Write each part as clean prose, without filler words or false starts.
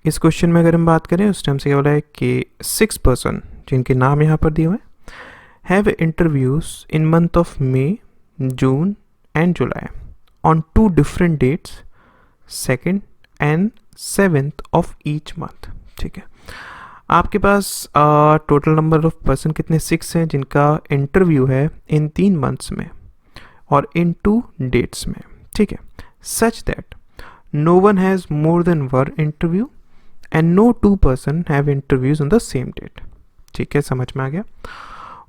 इस क्वेश्चन में अगर हम बात करें उस टाइम से क्या बोला है कि 6 पर्सन जिनके नाम यहाँ पर दिए हुए हैं have interviews in month of May, June and July on 2 different dates, 2nd and 7th of each month. ठीक है, आपके पास टोटल नंबर ऑफ पर्सन कितने 6 हैं जिनका इंटरव्यू है इन 3 मंथ्स में और इन 2 डेट्स में। ठीक है, such that no one has more than 1 interview and no 2 person have interviews on the same date. ठीक है, समझ में आ गया।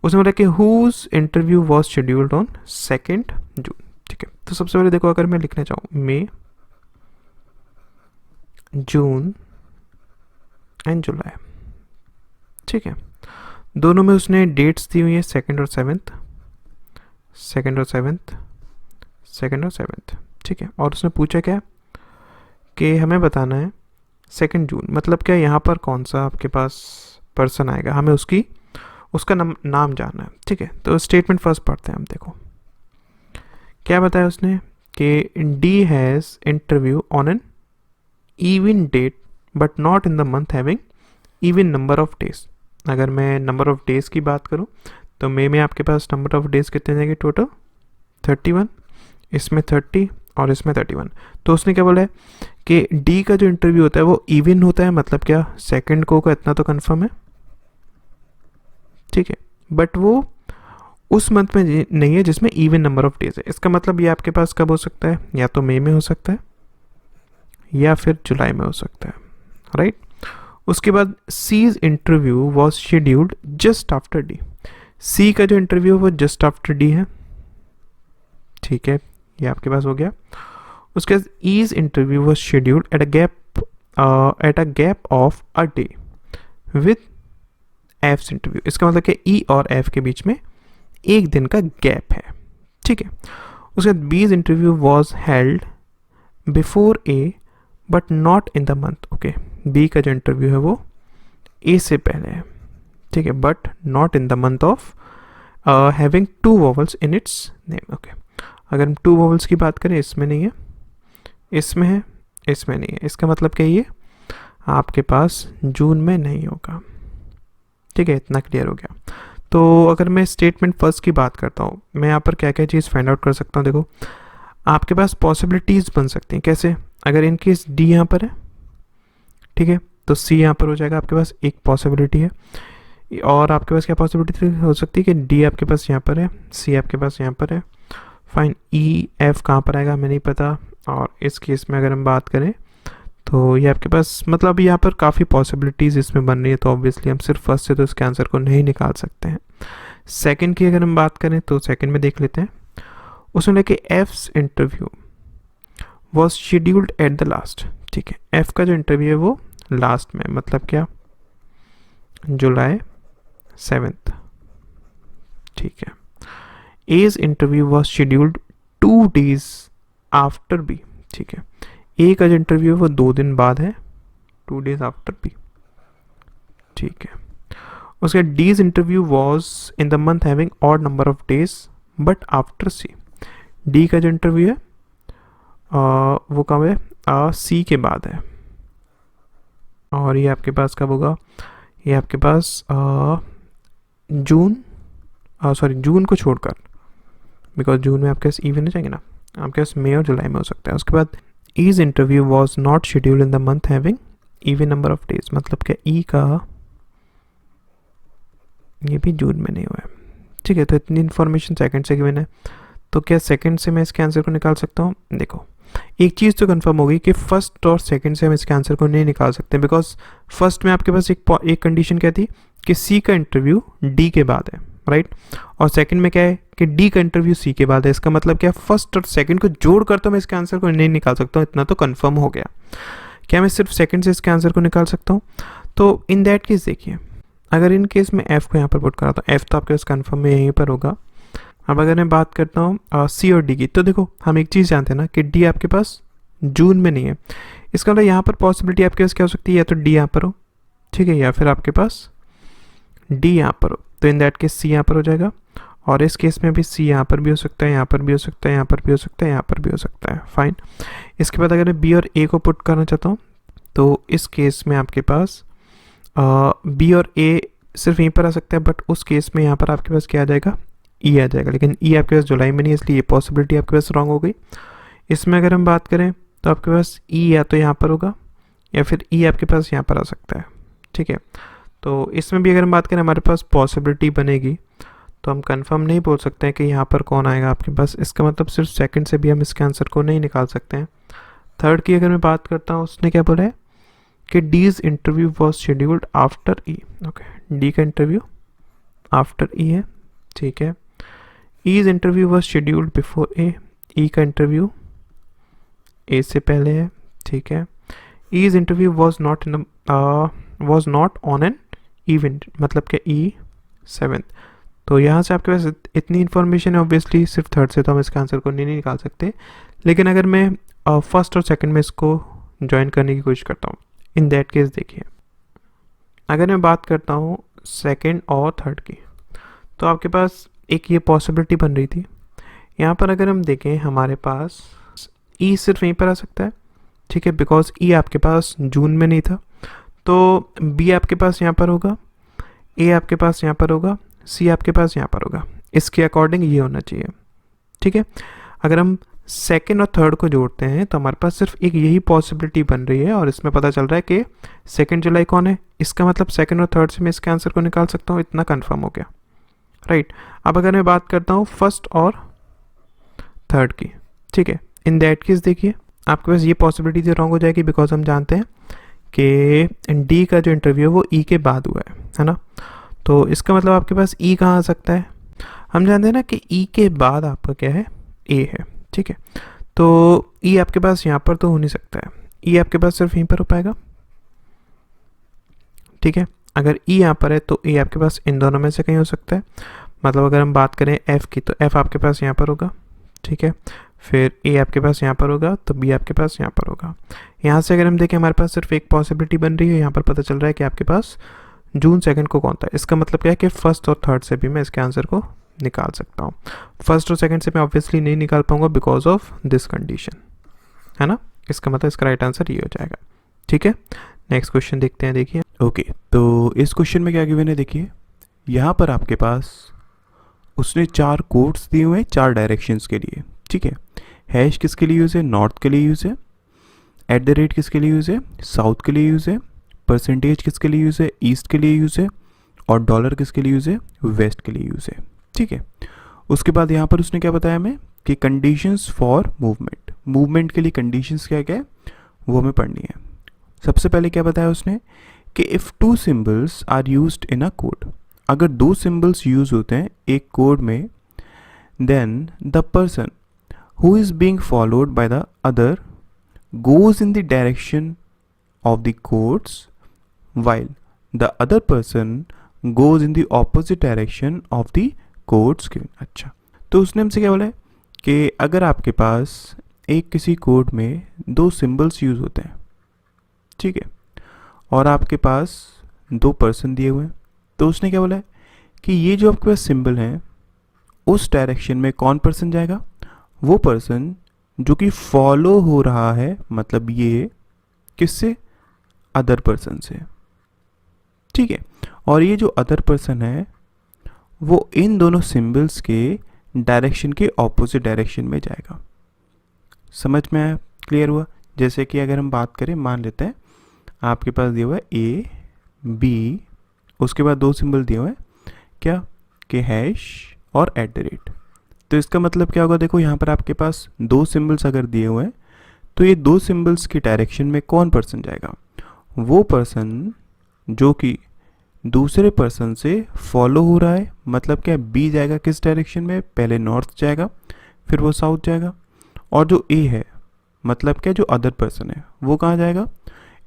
उसमें बोला कि whose interview was scheduled on 2nd June. ठीक है, तो सबसे पहले देखो, अगर मैं लिखना चाहूँ मई, जून एंड जुलाई, ठीक है, दोनों में उसने डेट्स दी हुई है 2nd और 7th, 2nd और 7th, 2nd और 7th। ठीक है, और उसने पूछा क्या कि हमें बताना है 2nd जून, मतलब क्या यहाँ पर कौन सा आपके पास पर्सन आएगा, हमें उसका नाम जानना है। ठीक है, तो स्टेटमेंट फर्स्ट पढ़ते हैं हम। देखो क्या बताया उसने कि D has interview on an even date but not in the month having even number of days. अगर मैं नंबर ऑफ डेज की बात करूं तो मई में आपके पास नंबर ऑफ डेज कितने जाएंगे टोटल 31, इसमें 30 और इसमें 31। तो उसने क्या बोला है कि डी का जो इंटरव्यू होता है वो इवन होता है, मतलब क्या 2nd को का इतना तो कंफर्म है। ठीक है, बट वो उस मंथ में नहीं है जिसमें इवन नंबर ऑफ डेज है। इसका मतलब ये आपके पास कब हो सकता है, या तो मई में हो सकता है या फिर जुलाई में हो सकता है, राइट। उसके बाद C's interview was scheduled just after D. C का जो इंटरव्यू वो जस्ट आफ्टर डी है। ठीक है, ये आपके पास हो गया। उसके बाद E's interview was scheduled at a gap of a day with F's interview. इसका मतलब कि ई और एफ के बीच में एक दिन का गैप है। ठीक है, उसके बाद B's interview was held before A but not in the month. Okay, B का जो इंटरव्यू है वो ए से पहले है। ठीक है, but not in the month of having 2 vowels in its name. Okay, अगर हम 2 वॉवल्स की बात करें, इसमें नहीं है, इसमें है, इसमें नहीं है, इसका मतलब क्या ये आपके पास जून में नहीं होगा। ठीक है, इतना क्लियर हो गया। तो अगर मैं स्टेटमेंट फर्स्ट की बात करता हूँ, मैं यहाँ पर क्या क्या चीज़ फाइंड आउट कर सकता हूँ। देखो आपके पास पॉसिबिलिटीज़ बन सकती हैं। कैसे, अगर इन केस डी यहाँ पर है, ठीक है, तो सी यहाँ पर हो जाएगा आपके पास, एक पॉसिबिलिटी है। और आपके पास क्या पॉसिबिलिटी हो सकती है कि डी आपके पास यहाँ पर है, सी आपके पास यहाँ पर है। फाइन, ई एफ कहाँ पर आएगा हमें नहीं पता। और इस केस में अगर हम बात करें तो ये आपके पास मतलब यहाँ पर काफ़ी पॉसिबिलिटीज़ इसमें बन रही है, तो ऑब्वियसली हम सिर्फ फर्स्ट से तो इसके आंसर को नहीं निकाल सकते हैं। 2nd की अगर हम बात करें तो 2nd में देख लेते हैं। उसमें लेके F's interview was scheduled at the last. ठीक है, एफ का जो इंटरव्यू है वो लास्ट में, मतलब क्या जुलाई 7th। ठीक है, A's interview was scheduled 2 days after B. ठीक है, ए का जो इंटरव्यू है वो 2 दिन बाद है, 2 days आफ्टर बी। ठीक है, उसके D's interview was in the month having odd number of days but after C. D का जो इंटरव्यू है वो कब है, सी के बाद है। और ये आपके पास कब होगा, ये आपके पास जून को छोड़कर, बिकॉज जून में आपके पास इवन हो जाएंगे ना, आपके पास मई और जुलाई में हो सकता है। उसके बाद E's interview was not scheduled in the month having even number of days, मतलब क्या ई का ये भी जून में नहीं हुआ है। ठीक है, तो इतनी इन्फॉर्मेशन 2nd से गिवन है, तो क्या 2nd से मैं इसके आंसर को निकाल सकता हूँ। देखो एक चीज़ तो कंफर्म हो गई कि फर्स्ट और 2nd से हम इसके आंसर को नहीं निकाल सकते, बिकॉज फर्स्ट में आपके पास एक कंडीशन क्या थी कि सी का इंटरव्यू डी के बाद है, राइट। और 2nd में क्या है कि डी का इंटरव्यू सी के बाद है। इसका मतलब क्या फर्स्ट और 2nd को जोड़ कर तो मैं इसके आंसर को नहीं निकाल सकता हूँ, इतना तो कंफर्म हो गया। क्या मैं सिर्फ 2nd से इसके आंसर को निकाल सकता हूँ। तो इन दैट केस देखिए, अगर इन केस में एफ़ को यहाँ पर पुट करा तो एफ़ तो आपके पास कन्फर्म में यहीं पर होगा। अब अगर मैं बात करता हूँ सी और डी की, तो देखो हम एक चीज़ जानते हैं ना कि डी आपके पास जून में नहीं है। इसका मतलब यहाँ पर पॉसिबिलिटी आपके पास क्या हो सकती है, या तो डी यहाँ पर हो, ठीक है, या फिर आपके पास डी यहाँ पर हो। तो इन दैट केस सी यहाँ पर हो जाएगा, और इस केस में भी सी यहाँ पर भी हो सकता है, यहाँ पर भी हो सकता है, यहाँ पर भी हो सकता है, यहाँ पर भी हो सकता है। फाइन, इसके बाद अगर मैं बी और ए को पुट करना चाहता हूँ तो इस केस में आपके पास बी और ए सिर्फ यहीं पर आ सकता है, बट उस केस में यहाँ पर आपके पास क्या आ जाएगा, ई आ जाएगा, लेकिन ई आपके पास जुलाई में नहीं है, इसलिए ये पॉसिबिलिटी आपके पास रॉन्ग हो गई। इसमें अगर हम बात करें तो आपके पास ई या तो यहाँ पर होगा या फिर ई आपके पास यहाँ पर आ सकता है, ठीक है। तो इसमें भी अगर हम बात करें हमारे पास पॉसिबिलिटी बनेगी, तो हम कंफर्म नहीं बोल सकते हैं कि यहाँ पर कौन आएगा आपके पास। इसका मतलब सिर्फ सेकंड से भी हम इसके आंसर को नहीं निकाल सकते हैं। थर्ड की अगर मैं बात करता हूँ, उसने क्या बोला है कि D's interview was scheduled after E. Okay, D का इंटरव्यू आफ्टर ई है, ठीक है। E's interview was scheduled before A, E का इंटरव्यू ए से पहले है, ठीक है। E's interview was not on an event, मतलब क्या ई 7। तो यहाँ से आपके पास इतनी इन्फॉर्मेशन है, ऑब्वियसली सिर्फ थर्ड से तो हम इसका आंसर को नहीं निकाल सकते, लेकिन अगर मैं फर्स्ट और सेकंड में इसको ज्वाइन करने की कोशिश करता हूँ, इन दैट केस देखिए, अगर मैं बात करता हूँ सेकंड और थर्ड की, तो आपके पास एक ये पॉसिबिलिटी बन रही थी। यहाँ पर अगर हम देखें हमारे पास ई सिर्फ यहीं पर आ सकता है, ठीक है, बिकॉज ई आपके पास जून में नहीं था। तो बी आपके पास यहाँ पर होगा, ए आपके पास यहाँ पर होगा, सी आपके पास यहाँ पर होगा, इसके अकॉर्डिंग ये होना चाहिए, ठीक है। अगर हम सेकेंड और थर्ड को जोड़ते हैं तो हमारे पास सिर्फ एक यही पॉसिबिलिटी बन रही है, और इसमें पता चल रहा है कि सेकेंड जुलाई कौन है, इसका मतलब सेकेंड और थर्ड से मैं इसके आंसर को निकाल सकता हूँ, इतना कंफर्म हो गया, राइट। अब अगर मैं बात करता हूँ फर्स्ट और थर्ड की, ठीक है, इन दैट केस देखिए आपके पास ये पॉसिबिलिटी तो रॉन्ग हो जाएगी, बिकॉज हम जानते हैं कि डी का जो इंटरव्यू है वो ई के बाद हुआ है ना। तो इसका मतलब आपके पास ई कहाँ आ सकता है, हम जानते हैं ना कि ई के बाद आपका क्या है, ए है, ठीक है। तो ई आपके पास यहाँ पर तो हो नहीं सकता है, ई आपके पास सिर्फ यहीं पर हो पाएगा, ठीक है। अगर ई यहाँ पर है तो ए आपके पास इन दोनों में से कहीं हो सकता है, मतलब अगर हम बात करें एफ़ की तो एफ़ आपके पास यहाँ पर होगा, ठीक है। फिर ए आपके पास यहाँ पर होगा, तो बी आपके पास यहाँ पर होगा। यहाँ से अगर हम देखें हमारे पास सिर्फ एक पॉसिबिलिटी बन रही है, यहाँ पर पता चल रहा है कि आपके पास जून सेकंड को कौन था। इसका मतलब क्या है कि फर्स्ट और थर्ड से भी मैं इसके आंसर को निकाल सकता हूँ। फर्स्ट और सेकंड से मैं ऑब्वियसली नहीं निकाल पाऊंगा बिकॉज ऑफ दिस कंडीशन, है ना। इसका मतलब इसका राइट आंसर ये हो जाएगा, ठीक है। नेक्स्ट क्वेश्चन देखते हैं, देखिए। ओके, तो इस क्वेश्चन में क्या गिवन है, देखिए यहाँ पर आपके पास उसने 4 कोड्स दिए हुए हैं 4 डायरेक्शंस के लिए, ठीक है। हैश किसके लिए यूज़ है, नॉर्थ के लिए यूज़ है। @ किसके लिए यूज़ है, साउथ के लिए यूज़ है। परसेंटेज किसके लिए यूज़ है, ईस्ट के लिए यूज़ है। और डॉलर किसके लिए यूज़ है, वेस्ट के लिए यूज़ है, ठीक है। उसके बाद यहाँ पर उसने क्या बताया हमें कि कंडीशंस फॉर मूवमेंट, मूवमेंट के लिए कंडीशंस क्या क्या है वो हमें पढ़नी है। सबसे पहले क्या बताया उसने कि if 2 symbols are used in a code, अगर 2 सिम्बल्स यूज़ होते हैं एक कोड में, then the person who is being followed by the other goes in the direction of the codes while the other person goes in the opposite direction of the codes given। अच्छा, तो उसने हमसे क्या बोला है कि अगर आपके पास एक किसी कोड में 2 सिंबल्स यूज़ होते हैं, ठीक है, और आपके पास 2 पर्सन दिए हुए हैं, तो उसने क्या बोला है कि ये जो आपके पास सिंबल हैं उस डायरेक्शन में कौन पर्सन जाएगा, वो पर्सन जो कि फॉलो हो रहा है, मतलब ये किससे, अदर पर्सन से, ठीक है। और ये जो अदर पर्सन है वो इन दोनों सिंबल्स के डायरेक्शन के ऑपोजिट डायरेक्शन में जाएगा। समझ में आया, क्लियर हुआ। जैसे कि अगर हम बात करें, मान लेते हैं आपके पास दिया हुआ है ए बी, उसके बाद 2 सिंबल दिए हुए हैं क्या, कि हैश और @ तो इसका मतलब क्या होगा, देखो यहाँ पर आपके पास 2 सिंबल्स अगर दिए हुए हैं तो ये 2 सिंबल्स की डायरेक्शन में कौन पर्सन जाएगा, वो पर्सन जो कि दूसरे पर्सन से फॉलो हो रहा है, मतलब क्या बी जाएगा किस डायरेक्शन में, पहले नॉर्थ जाएगा फिर वो साउथ जाएगा। और जो ए है मतलब क्या, जो अदर पर्सन है वो कहाँ जाएगा,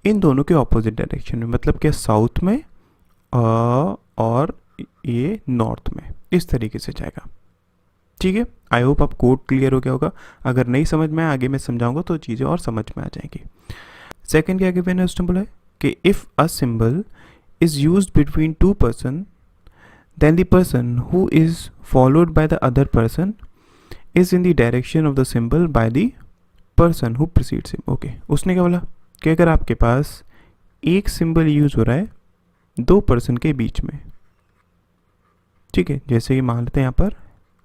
इन दोनों के ऑपोजिट डायरेक्शन में, मतलब क्या साउथ में और ये नॉर्थ में, इस तरीके से जाएगा, ठीक है। आई होप आप कोड क्लियर हो गया होगा। अगर नहीं समझ में आया, आगे मैं समझाऊंगा तो चीज़ें और समझ में आ जाएंगी। सेकंड क्या गिवन है उसने बोला है कि if a symbol is used between 2 person, then the person who is followed by the other person is in the direction of the symbol by the person who precedes him. Okay, उसने क्या बोला कि अगर आपके पास एक symbol use हो रहा है दो पर्सन के बीच में, ठीक है, जैसे कि मान लेते हैं यहाँ पर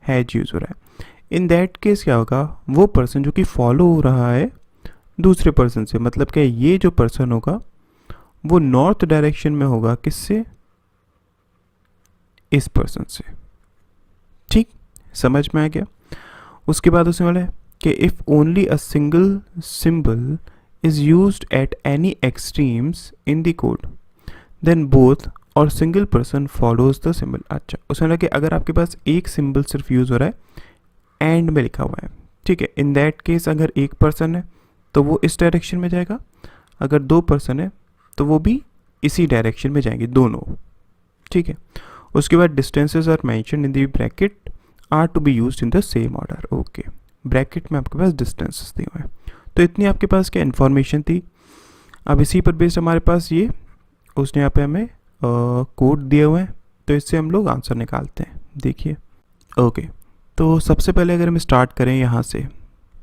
हैज यूज़ हो रहा है, इन दैट केस क्या होगा, वो पर्सन जो कि फॉलो हो रहा है दूसरे पर्सन से, मतलब क्या ये जो पर्सन होगा वो नॉर्थ डायरेक्शन में होगा, किससे, इस पर्सन से। ठीक, समझ में आ गया। उसके बाद उसने बोला कि if only a single symbol is used at any extremes in the code then both और single person follows the symbol. अच्छा, उसने बोला कि अगर आपके पास एक सिंबल सिर्फ यूज़ हो रहा है, एंड में लिखा हुआ है, ठीक है, इन दैट केस अगर एक पर्सन है तो वो इस डायरेक्शन में जाएगा, अगर दो पर्सन है तो वो भी इसी डायरेक्शन में जाएंगे दोनों, ठीक है। उसके बाद distances are mention in the bracket are to be used in the same order. Okay, bracket में आपके पास डिस्टेंसेस दिए हुए हैं। तो इतनी आपके पास क्या इन्फॉर्मेशन थी। अब इसी पर बेस्ड हमारे पास ये उसने यहाँ पे हमें कोड दिए हुए हैं, तो इससे हम लोग आंसर निकालते हैं। देखिए, ओके, तो सबसे पहले अगर हम स्टार्ट करें यहाँ से,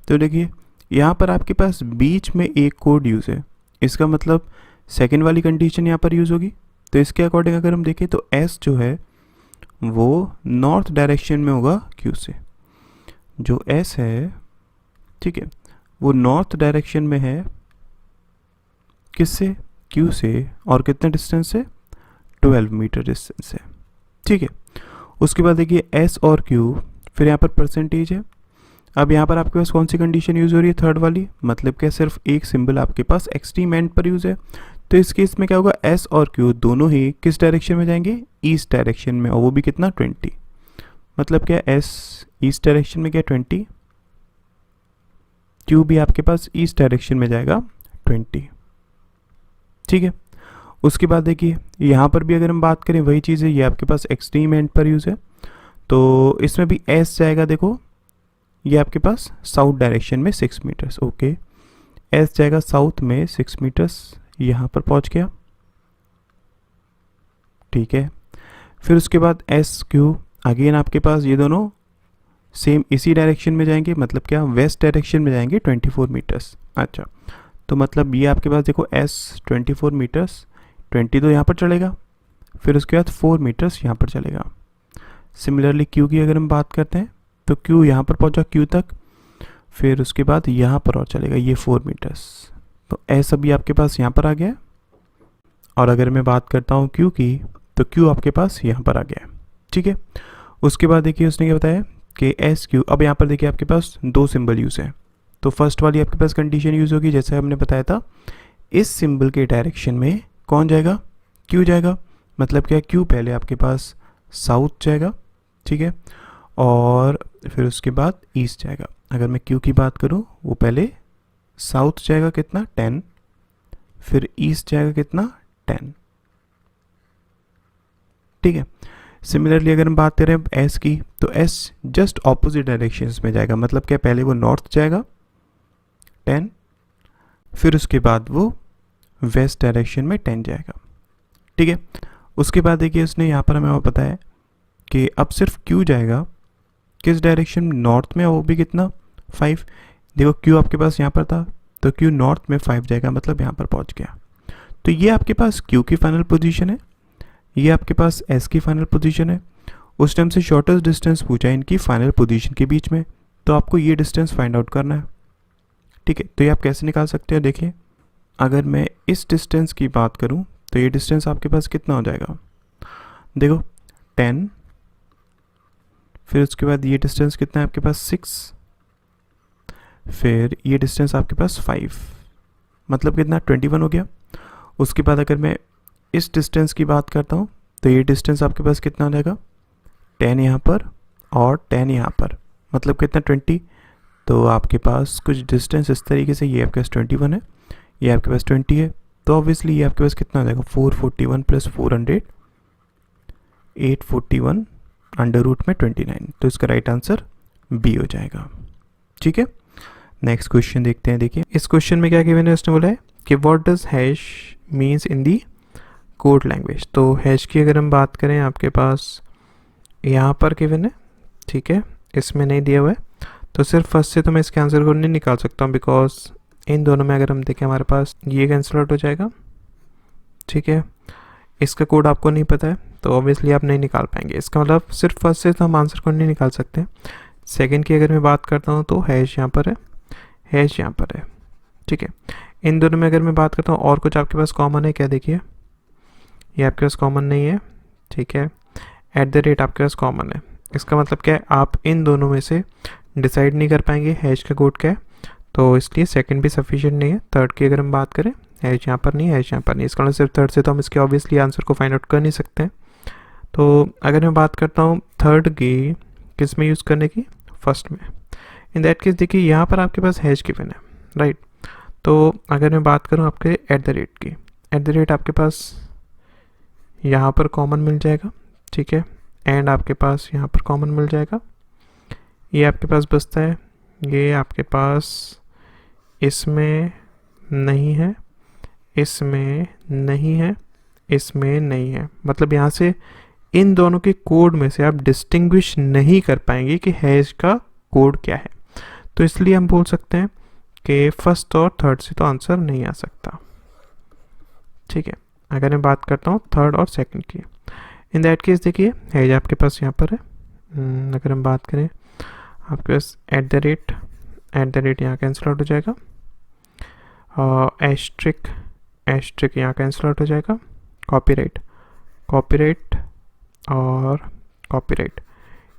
तो देखिए यहाँ पर आपके पास बीच में एक कोड यूज़ है, इसका मतलब सेकेंड वाली कंडीशन यहाँ पर यूज़ होगी। तो इसके अकॉर्डिंग अगर हम देखें तो एस जो है वो नॉर्थ डायरेक्शन में होगा क्यू से, जो एस है, ठीक है, वो नॉर्थ डायरेक्शन में है किससे, क्यू से, और कितना डिस्टेंस से, 12 मीटर डिस्टेंस है, ठीक है। उसके बाद देखिए एस और क्यू, फिर यहाँ पर परसेंटेज है। अब यहाँ पर आपके पास कौन सी कंडीशन यूज़ हो रही है, थर्ड वाली, मतलब क्या सिर्फ एक सिंबल आपके पास एक्सट्रीम एंड पर यूज़ है। तो इस केस में क्या होगा, एस और क्यू दोनों ही किस डायरेक्शन में जाएंगे, ईस्ट डायरेक्शन में, और वो भी कितना, 20। मतलब क्या एस ईस्ट डायरेक्शन में क्या 20, क्यू भी आपके पास ईस्ट डायरेक्शन में जाएगा 20, ठीक है। उसके बाद देखिए यहाँ पर भी अगर हम बात करें वही चीज़ है, ये आपके पास एक्सट्रीम एंड पर यूज़ है, तो इसमें भी एस जाएगा, देखो ये आपके पास साउथ डायरेक्शन में 6 मीटर्स। ओके, एस जाएगा साउथ में 6 मीटर्स, यहाँ पर पहुँच गया, ठीक है। फिर उसके बाद एस क्यू अगेन आपके पास ये दोनों सेम इसी डायरेक्शन में जाएंगे, मतलब क्या वेस्ट डायरेक्शन में जाएंगे 24 मीटर्स। अच्छा, तो मतलब ये आपके पास देखो एस 24 मीटर्स, 20 तो यहाँ पर चलेगा, फिर उसके बाद 4 मीटर्स यहाँ पर चलेगा। सिमिलरली क्यू की अगर हम बात करते हैं तो क्यू यहाँ पर पहुँचा क्यू तक, फिर उसके बाद यहाँ पर और चलेगा ये 4 मीटर्स, तो एस अभी आपके पास यहाँ पर आ गया। और अगर मैं बात करता हूँ क्यू की, तो क्यू आपके पास यहाँ पर आ गया, ठीक है। उसके बाद देखिए उसने क्या बताया कि एस क्यू, अब यहाँ पर देखिए आपके पास दो सिंबल यूज़ है, तो फर्स्ट वाली आपके पास कंडीशन यूज़ होगी, जैसे हमने बताया था, इस सिंबल के डायरेक्शन में कौन जाएगा, क्यू जाएगा, मतलब क्या क्यू पहले आपके पास साउथ जाएगा, ठीक है, और फिर उसके बाद ईस्ट जाएगा। अगर मैं क्यू की बात करूँ, वो पहले साउथ जाएगा कितना 10, फिर ईस्ट जाएगा कितना 10, ठीक है। सिमिलरली अगर हम बात करें एस की, तो एस जस्ट ऑपोजिट डायरेक्शंस में जाएगा, मतलब क्या पहले वो नॉर्थ जाएगा 10, फिर उसके बाद वो वेस्ट डायरेक्शन में 10 जाएगा, ठीक है। उसके बाद देखिए उसने यहाँ पर हमें बताया कि अब सिर्फ क्यू जाएगा किस डायरेक्शन में, नॉर्थ में, वो भी कितना 5। देखो क्यू आपके पास यहाँ पर था, तो क्यू नॉर्थ में 5 जाएगा, मतलब यहाँ पर पहुँच गया। तो ये आपके पास क्यू की फाइनल पोजीशन है, ये आपके पास एस की फाइनल पोजीशन है। उस टाइम से शॉर्टेस्ट डिस्टेंस पूछा है इनकी फाइनल पोजीशन के बीच में, तो आपको ये डिस्टेंस फाइंड आउट करना है, ठीक है। तो ये आप कैसे निकाल सकते हैं, देखिए अगर मैं इस डिस्टेंस की बात करूँ तो ये डिस्टेंस आपके पास कितना हो जाएगा, देखो 10, फिर उसके बाद ये डिस्टेंस कितना है आपके पास 6, फिर ये डिस्टेंस आपके पास 5, मतलब कितना 21 हो गया। उसके बाद अगर मैं इस डिस्टेंस की बात करता हूँ तो ये डिस्टेंस आपके पास कितना हो जाएगा, 10 यहाँ पर और 10 यहाँ पर, मतलब कितना 20। तो आपके पास कुछ डिस्टेंस इस तरीके से, ये आपके पास 21 है, ये आपके पास 20 है, तो ऑब्वियसली ये आपके पास कितना हो जाएगा 441 प्लस 400, 841 अंडर रूट में 29, तो इसका राइट आंसर बी हो जाएगा, ठीक है। नेक्स्ट क्वेश्चन देखते हैं। देखिए इस क्वेश्चन में क्या गिवन है, उसने बोला है कि what does hash means in the code language. तो हैश की अगर हम बात करें आपके पास यहाँ पर गिवन है, ठीक है, इसमें नहीं दिया हुआ है, तो सिर्फ फर्स्ट से तो मैं इसके आंसर को नहीं निकाल सकता हूँ, बिकॉज इन दोनों में अगर हम देखें हमारे पास ये कैंसिल आउट हो जाएगा, ठीक है। इसका कोड आपको नहीं पता है तो ऑब्वियसली आप नहीं निकाल पाएंगे। इसका मतलब सिर्फ फर्स्ट से तो हम आंसर को नहीं निकाल सकते। सेकंड की अगर मैं बात करता हूँ तो हैश यहाँ पर है, हैश यहाँ पर है, ठीक है। इन दोनों में अगर मैं बात करता हूँ और कुछ आपके पास कॉमन है क्या, देखिए ये आपके पास कॉमन नहीं है, ठीक है। @ आपके पास कॉमन है, इसका मतलब क्या है, आप इन दोनों में से डिसाइड नहीं कर पाएंगे हैश का कोड क्या है, तो इसलिए सेकंड भी सफिशिएंट नहीं है। थर्ड की अगर हम बात करें, हैश यहाँ पर नहीं, हैश यहाँ पर नहीं, इसका मतलब सिर्फ थर्ड से तो हम इसके ऑब्वियसली आंसर को फाइंड आउट कर नहीं सकते हैं। तो अगर मैं बात करता हूँ थर्ड की किस में यूज़ करने की, फर्स्ट में। इन दैट केस देखिए यहाँ पर आपके पास हैश गिवन है, राइट। तो अगर मैं बात करूँ आपके @ की, @ आपके पास यहाँ पर कॉमन मिल जाएगा, ठीक है। एंड आपके पास यहाँ पर कॉमन मिल जाएगा, ये आपके पास बचता है, ये आपके पास इसमें नहीं है, इसमें नहीं है, इसमें नहीं है। मतलब यहाँ से इन दोनों के कोड में से आप डिस्टिंग्विश नहीं कर पाएंगे कि हैश का कोड क्या है। तो इसलिए हम बोल सकते हैं कि फर्स्ट और थर्ड से तो आंसर नहीं आ सकता, ठीक है। अगर मैं बात करता हूँ थर्ड और सेकंड की, इन दैट केस देखिए हैश आपके पास यहाँ पर है। अगर हम बात करें आपके पास @ यहाँ कैंसिल आउट हो जाएगा, एस्ट्रिक यहाँ कैंसिल आउट हो जाएगा, कॉपीराइट और कॉपीराइट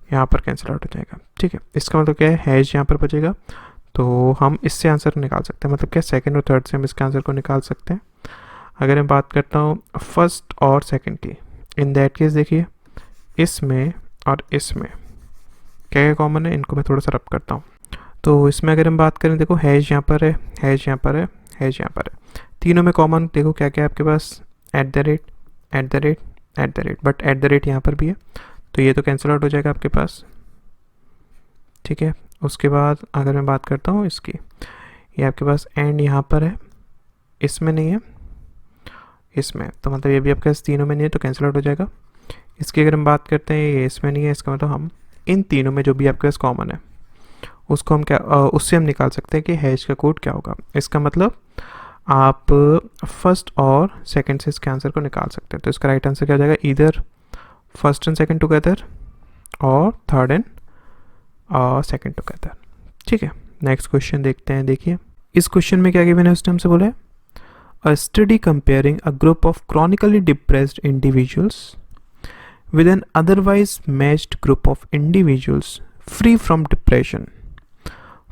यहाँ पर कैंसिल आउट हो जाएगा, ठीक है। इसका मतलब क्या है, हैश यहाँ पर बचेगा, तो हम इससे आंसर निकाल सकते हैं। मतलब क्या, सेकंड और थर्ड से हम इसके आंसर को निकाल सकते हैं। अगर मैं बात करता हूँ फर्स्ट और सेकंड की, इन दैट केस देखिए इसमें और इसमें क्या क्या कॉमन है, इनको मैं थोड़ा सा रब करता हूँ। तो इसमें अगर हम बात करें, देखो हैश यहाँ पर है, हैश यहाँ पर है, हैश यहाँ पर है, तीनों में कॉमन देखो क्या क्या है आपके पास, @ बट @ यहाँ पर भी है, तो ये तो कैंसिल आउट हो जाएगा आपके पास, ठीक है। उसके बाद अगर मैं बात करता हूँ इसकी, ये आपके पास एंड यहाँ पर है, इसमें नहीं है, इसमें, तो मतलब ये भी आपके पास तीनों में नहीं है तो कैंसिल आउट हो जाएगा। इसकी अगर हम बात करते हैं, ये इसमें नहीं है, इसका मतलब हम इन तीनों में जो भी आपके पास कॉमन है उसको हम क्या उससे हम निकाल सकते हैं कि हैश का कोड क्या होगा। इसका मतलब आप फर्स्ट और सेकंड से इसके आंसर को निकाल सकते हैं। तो इसका राइट आंसर क्या हो जाएगा, इधर फर्स्ट एंड सेकंड टुगेदर और थर्ड एंड सेकंड टुगेदर, ठीक है। नेक्स्ट क्वेश्चन देखते हैं। देखिए इस क्वेश्चन में क्या गिवन है, उसने हमसे बोला है अ study comparing a group of chronically depressed individuals with an otherwise matched group of individuals free from depression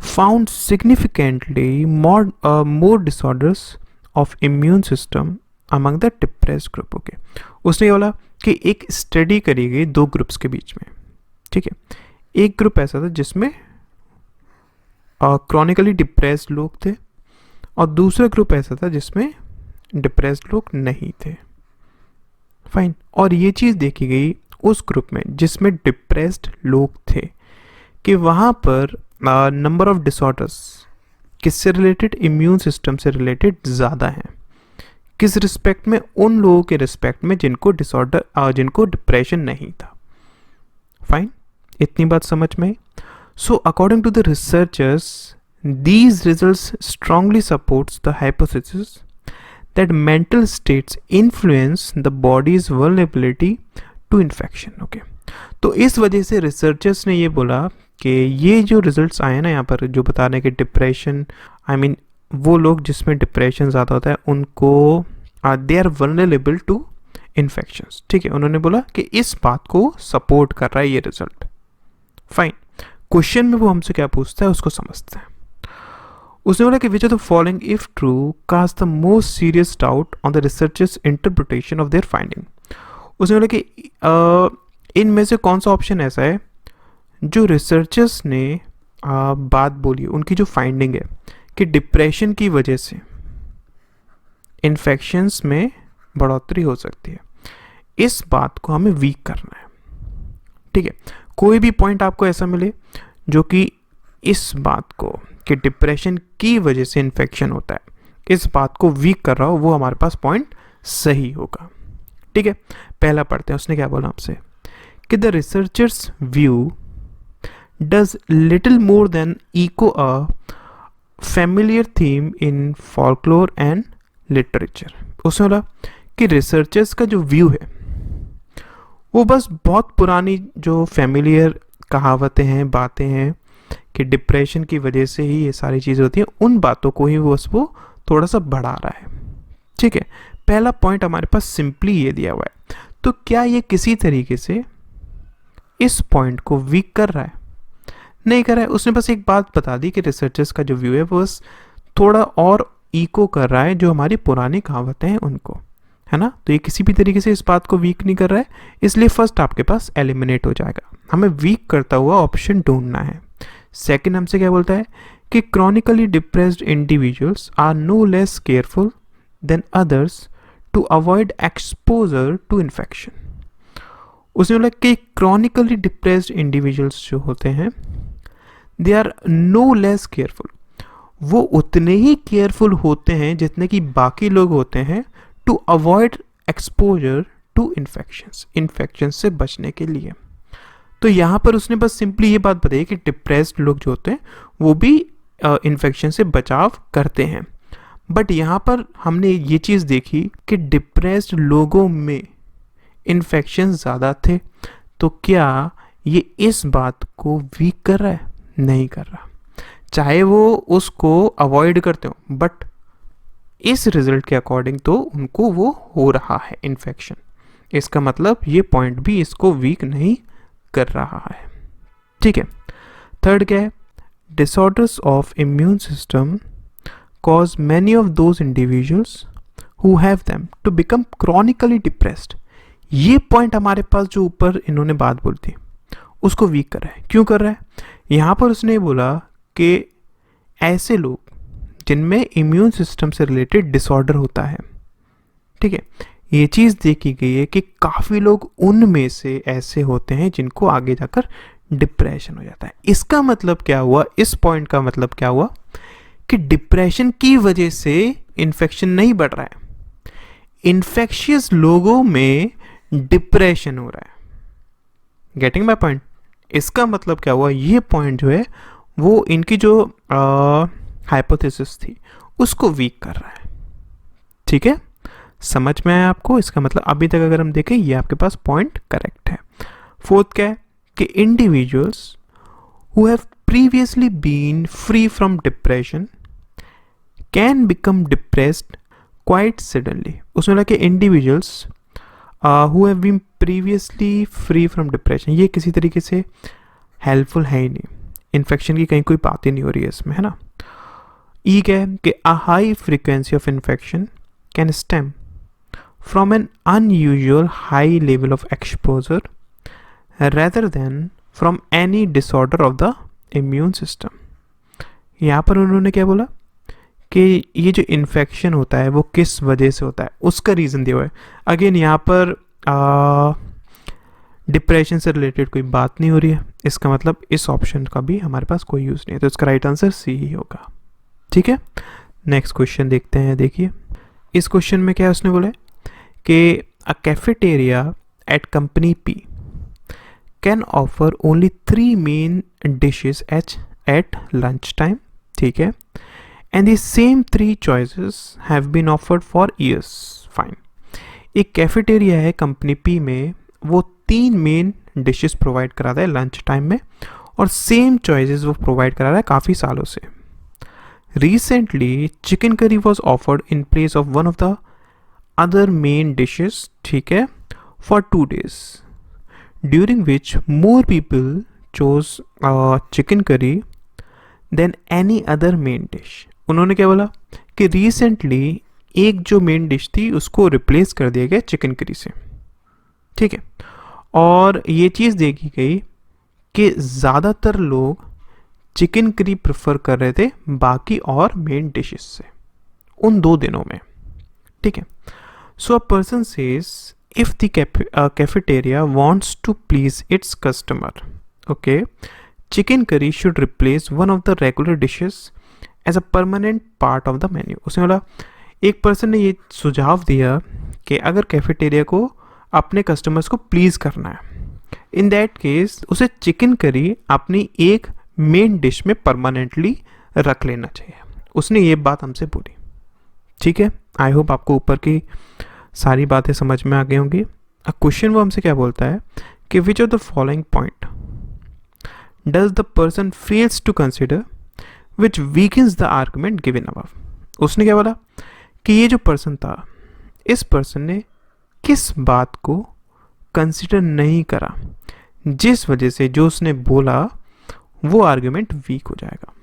found significantly more disorders of immune system among the depressed group। Okay, उसने ये बोला कि एक स्टडी करी गई दो groups के बीच में, ठीक है। एक ग्रुप ऐसा था जिसमें क्रॉनिकली डिप्रेस्ड लोग थे और दूसरा ग्रुप ऐसा था जिसमें डिप्रेस्ड लोग नहीं थे, फाइन। और ये चीज़ देखी गई उस ग्रुप में जिसमें डिप्रेस्ड लोग थे कि वहाँ पर नंबर ऑफ डिसऑर्डर्स किससे रिलेटेड, इम्यून सिस्टम से रिलेटेड ज़्यादा हैं। किस रिस्पेक्ट में, उन लोगों के रिस्पेक्ट में जिनको डिसऑर्डर जिनको डिप्रेशन नहीं था, फाइन। इतनी बात समझ में। So according to the researchers these results strongly supports the hypothesis that mental states influence the body's vulnerability to infection। Okay, तो इस वजह से रिसर्चर्स ने ये बोला कि ये जो रिजल्ट्स आए ना यहाँ पर जो बता रहे हैं कि डिप्रेशन, आई मीन वो लोग जिसमें डिप्रेशन ज़्यादा होता है उनको they are vulnerable to infections, ठीक है। उन्होंने बोला कि इस बात को सपोर्ट कर रहा है ये रिजल्ट, फाइन। क्वेश्चन में वो हमसे क्या पूछता है उसको समझते हैं। उसने बोला कि which of the following if true cast the most serious doubt on the researchers interpretation of their finding. उसने बोला कि इनमें से कौन सा ऑप्शन ऐसा है जो रिसर्चर्स ने बात बोली, उनकी जो फाइंडिंग है कि डिप्रेशन की वजह से इन्फेक्शंस में बढ़ोतरी हो सकती है, इस बात को हमें वीक करना है, ठीक है। कोई भी पॉइंट आपको ऐसा मिले जो कि इस बात को कि डिप्रेशन की वजह से इन्फेक्शन होता है, इस बात को वीक कर रहा हो, वो हमारे पास पॉइंट सही होगा, ठीक है। पहला पढ़ते हैं, उसने क्या बोला हमसे कि the researchers view does little more than echo a familiar theme in folklore and literature. उसने बोला कि रिसर्चर्स का जो व्यू है वो बस बहुत पुरानी जो फेमिलियर कहावतें हैं, बातें हैं कि डिप्रेशन की वजह से ही ये सारी चीज़ें होती हैं, उन बातों को ही वो थोड़ा सा बढ़ा रहा है। ठीक है, पहला पॉइंट हमारे पास सिंपली ये दिया हुआ है। तो क्या ये किसी तरीके से इस पॉइंट को वीक कर रहा है? नहीं कर रहा है। उसने बस एक बात बता दी कि रिसर्चर्स का जो व्यू है वो बस थोड़ा और इको कर रहा है जो हमारी पुरानी कहावतें हैं उनको, है ना। तो ये किसी भी तरीके से इस बात को वीक नहीं कर रहा है, इसलिए फर्स्ट आपके पास एलिमिनेट हो जाएगा। हमें वीक करता हुआ ऑप्शन ढूंढना है। सेकंड हमसे क्या बोलता है कि chronically depressed individuals are no less careful than others to avoid exposure to infection. उसने बोला कि क्रॉनिकली डिप्रेस्ड इंडिविजुअल्स जो होते हैं they are no less careful, वो उतने ही केयरफुल होते हैं जितने कि बाकी लोग होते हैं to avoid exposure to infection से बचने के लिए। तो यहाँ पर उसने बस सिंपली ये बात बताई कि डिप्रेस्ड लोग जो होते हैं वो भी इन्फेक्शन से बचाव करते हैं। बट यहाँ पर हमने ये चीज़ देखी कि डिप्रेस्ड लोगों में इन्फेक्शन ज़्यादा थे। तो क्या ये इस बात को वीक कर रहा है? नहीं कर रहा। चाहे वो उसको अवॉइड करते हो, बट इस रिजल्ट के अकॉर्डिंग तो उनको वो हो रहा है इन्फेक्शन। इसका मतलब ये पॉइंट भी इसको वीक नहीं कर रहा है। ठीक है, थर्ड क्या है? Disorders of immune system cause many of those individuals who have them to become chronically depressed। ये पॉइंट हमारे पास जो ऊपर इन्होंने बात बोली थी उसको वीक कर रहा है। क्यों कर रहा है? यहाँ पर उसने बोला कि ऐसे लोग जिनमें इम्यून सिस्टम से रिलेटेड डिसऑर्डर होता है, ठीक है, ये चीज़ देखी गई है कि काफ़ी लोग उनमें से ऐसे होते हैं जिनको आगे जाकर डिप्रेशन हो जाता है। इसका मतलब क्या हुआ? इस पॉइंट का मतलब क्या हुआ कि डिप्रेशन की वजह से इन्फेक्शन नहीं बढ़ रहा है, इन्फेक्शियस लोगों में डिप्रेशन हो रहा है। Getting my point? इसका मतलब क्या हुआ? ये पॉइंट जो है वो इनकी जो हाइपोथेसिस थी उसको वीक कर रहा है। ठीक है, समझ में आया आपको? इसका मतलब अभी तक अगर हम देखें ये आपके पास पॉइंट करेक्ट है। फोर्थ क्या है कि individuals who have previously been free from depression can become depressed quite suddenly। उसमें लगा कि individuals who have been previously free from depression, ये किसी तरीके से हेल्पफुल है ही नहीं। इन्फेक्शन की कहीं कोई बात ही नहीं हो रही है इसमें, है ना। ई क्या है कि a high frequency of infection can stem from an unusual high level of exposure rather than from any disorder of the immune system. यहाँ पर उन्होंने क्या बोला कि ये जो इन्फेक्शन होता है वो किस वजह से होता है, उसका रीज़न दिया हुआ है। अगेन यहाँ पर डिप्रेशन से रिलेटेड कोई बात नहीं हो रही है, इसका मतलब इस ऑप्शन का भी हमारे पास कोई यूज़ नहीं है, तो इसका राइट आंसर सी ही होगा। ठीक है, नेक्स्ट क्वेश्चन देखते हैं। देखिए इस क्वेश्चन में क्या है, उसने बोला कि a cafeteria at company P can offer only 3 main dishes at lunch time, ठीक है, and the same 3 choices have been offered for years, fine। एक कैफेटेरिया है कंपनी पी में, वो 3 मेन डिशेस प्रोवाइड कराता है लंच टाइम में और सेम चॉइसेस वो प्रोवाइड करा रहा है काफ़ी सालों से। Recently chicken curry was offered in place of one of the other main dishes, ठीक है, for 2 days during which more people chose chicken curry than any other main dish। उन्होंने क्या बोला कि रिसेंटली एक जो मेन डिश थी उसको रिप्लेस कर दिया गया चिकन करी से, ठीक है, और ये चीज़ देखी गई कि ज़्यादातर लोग चिकन करी प्रेफर कर रहे थे बाकी और मेन डिशेस से उन 2 दिनों में, ठीक है। So a person says if the cafeteria wants to please its customer, okay, chicken curry should replace one of the regular dishes as a permanent part of the menu। उसने बोला, एक person ने ये सुझाव दिया कि अगर कैफेटेरिया को अपने कस्टमर्स को प्लीज़ करना है, इन दैट केस उसे चिकन करी अपनी एक मेन डिश में परमानेंटली रख लेना चाहिए। उसने ये बात हमसे बोली। ठीक है, आई होप आपको ऊपर की सारी बातें समझ में आ गई होंगी। अब क्वेश्चन वो हमसे क्या बोलता है कि which of the following point does the person fails to consider which weakens the argument given above. उसने क्या बोला कि ये जो पर्सन था, इस पर्सन ने किस बात को कंसिडर नहीं करा, जिस वजह से जो उसने बोला वो आर्गुमेंट वीक हो जाएगा।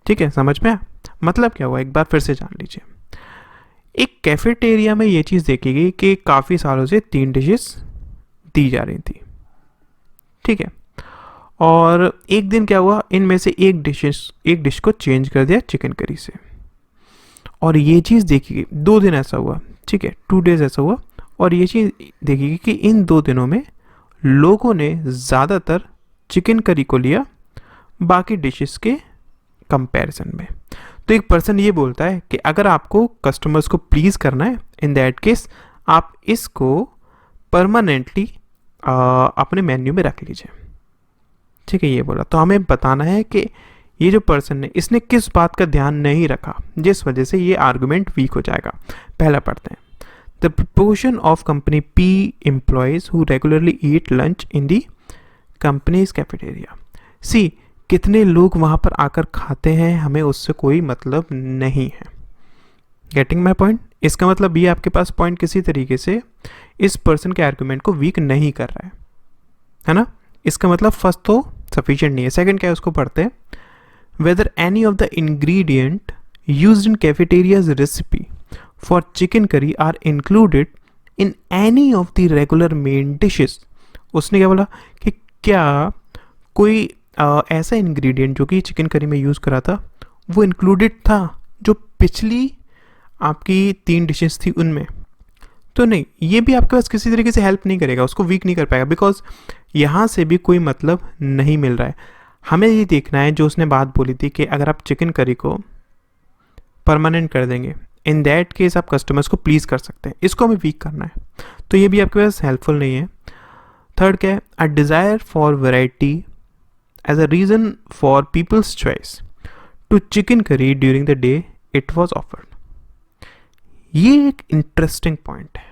ठीक है, समझ में आया? मतलब क्या हुआ, एक बार फिर से जान लीजिए। एक कैफेटेरिया में ये चीज़ देखी गई कि काफ़ी सालों से 3 डिशेस दी जा रही थी। ठीक है, और एक दिन क्या हुआ, इनमें से एक डिश को चेंज कर दिया चिकन करी से, और ये चीज़ देखी गई 2 दिन ऐसा हुआ। ठीक है, 2 डेज ऐसा हुआ, और ये चीज़ देखी गई कि इन 2 दिनों में लोगों ने ज़्यादातर चिकन करी को लिया बाकी डिशेस के कंपैरिजन में। तो एक पर्सन ये बोलता है कि अगर आपको कस्टमर्स को प्लीज़ करना है, इन दैट केस आप इसको परमानेंटली अपने मेन्यू में रख लीजिए। ठीक है, ये बोला। तो हमें बताना है कि ये जो पर्सन ने, इसने किस बात का ध्यान नहीं रखा जिस वजह से ये आर्गुमेंट वीक हो जाएगा। पहला पढ़ते हैं, the proportion of company P employees who regularly eat lunch in the company's cafeteria. See, कितने लोग वहाँ पर आकर खाते हैं हमें उससे कोई मतलब नहीं है। Getting my point? इसका मतलब ये आपके पास पॉइंट किसी तरीके से इस पर्सन के आर्गुमेंट को वीक नहीं कर रहा है ना? इसका मतलब फर्स्ट तो सफिशिएंट नहीं है। सेकंड क्या है, उसको पढ़ते हैं, whether any of the ingredient used in cafeteria's recipe for chicken curry are included in any of the regular main dishes. उसने क्या बोला कि क्या कोई ऐसा इंग्रेडिएंट जो कि चिकन करी में यूज़ करा था वो इंक्लूडेड था जो पिछली आपकी 3 डिशेस थी उनमें। तो नहीं, ये भी आपके पास किसी तरीके से हेल्प नहीं करेगा, उसको वीक नहीं कर पाएगा, बिकॉज यहाँ से भी कोई मतलब नहीं मिल रहा है। हमें ये देखना है जो उसने बात बोली थी कि अगर आप चिकन करी को परमानेंट कर देंगे, इन दैट केस आप कस्टमर्स को प्लीज़ कर सकते हैं, इसको हमें वीक करना है। तो ये भी आपके पास हेल्पफुल नहीं है। थर्ड क्या है, a desire for variety as a reason for people's choice to chicken curry during the day it was offered. ये एक इंटरेस्टिंग पॉइंट है,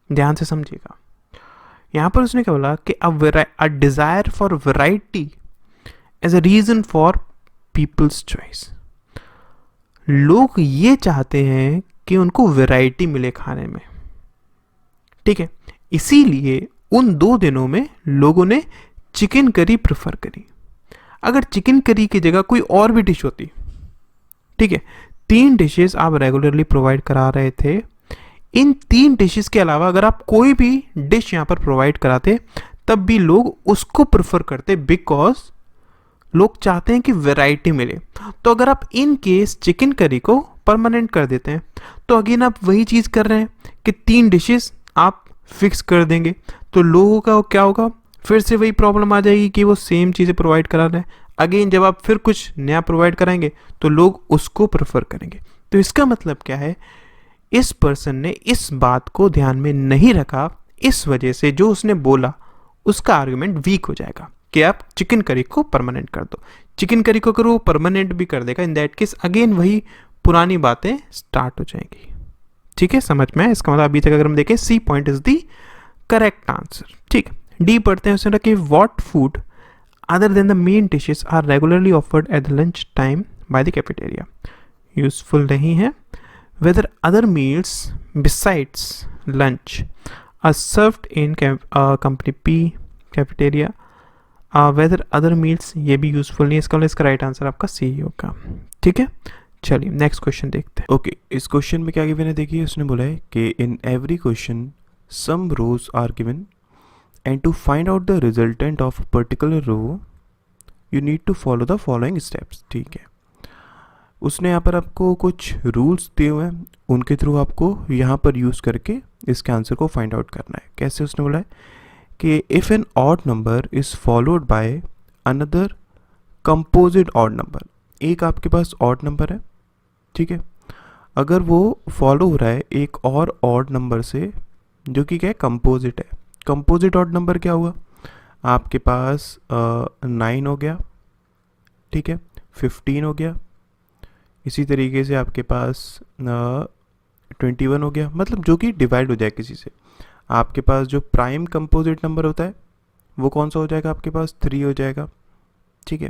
ध्यान से समझिएगा। यहाँ पर उसने क्या बोला कि a desire for variety as a reason for people's choice. लोग ये चाहते हैं कि उनको वैरायटी मिले खाने में। ठीक है, इसीलिए उन 2 दिनों में लोगों ने चिकन करी प्रेफर करी। अगर चिकन करी की जगह कोई और भी डिश होती, ठीक है, 3 डिशेस आप रेगुलरली प्रोवाइड करा रहे थे, इन 3 डिशेस के अलावा अगर आप कोई भी डिश यहाँ पर प्रोवाइड कराते तब भी लोग उसको प्रेफर करते, बिकॉज लोग चाहते हैं कि वैरायटी मिले। तो अगर आप इन केस चिकन करी को परमानेंट कर देते हैं तो अगेन आप वही चीज़ कर रहे हैं कि 3 डिशेस आप फिक्स कर देंगे, तो लोगों का क्या होगा, फिर से वही प्रॉब्लम आ जाएगी कि वो सेम चीज़ें प्रोवाइड करा रहे हैं। अगेन जब आप फिर कुछ नया प्रोवाइड कराएंगे तो लोग उसको प्रेफर करेंगे। तो इसका मतलब क्या है, इस पर्सन ने इस बात को ध्यान में नहीं रखा, इस वजह से जो उसने बोला उसका आर्गुमेंट वीक हो जाएगा कि आप चिकन करी को परमानेंट कर दो। चिकन करी को अगर वो परमानेंट भी कर देगा, इन दैट केस अगेन वही पुरानी बातें स्टार्ट हो जाएंगी। ठीक है, समझ में? इसका मतलब अभी तक अगर हम देखें, C point is the correct answer. ठीक, डी पढ़ते हैं उसने कि what food other than the main dishes are regularly offered at the lunch time by the cafeteria. Useful नहीं है। Whether other meals besides lunch are served in company P cafeteria. Whether other meals, ये भी useful नहीं है। इसका मतलब इसका right answer आपका सी होगा। ठीक है, चलिए नेक्स्ट क्वेश्चन देखते हैं। ओके, इस क्वेश्चन में क्या गिवन है देखिए, उसने बोला है कि in every question some rows are given and to find out the resultant of a particular row you need to follow the following steps। ठीक है, उसने यहाँ पर आपको कुछ रूल्स दिए हुए हैं, उनके थ्रू आपको यहाँ पर यूज़ करके इसके आंसर को फाइंड आउट करना है। कैसे? उसने बोला है कि if an odd number is followed by another composite odd number, एक आपके पास ऑड नंबर है, ठीक है, अगर वो फॉलो हो रहा है एक और ऑड नंबर से जो कि क्या है, कंपोजिट है। कंपोजिट ऑड नंबर क्या हुआ, आपके पास 9 हो गया, ठीक है, 15 हो गया, इसी तरीके से आपके पास 21 हो गया, मतलब जो कि डिवाइड हो जाए किसी से। आपके पास जो प्राइम कंपोजिट नंबर होता है वो कौन सा हो जाएगा, आपके पास 3 हो जाएगा, ठीक है।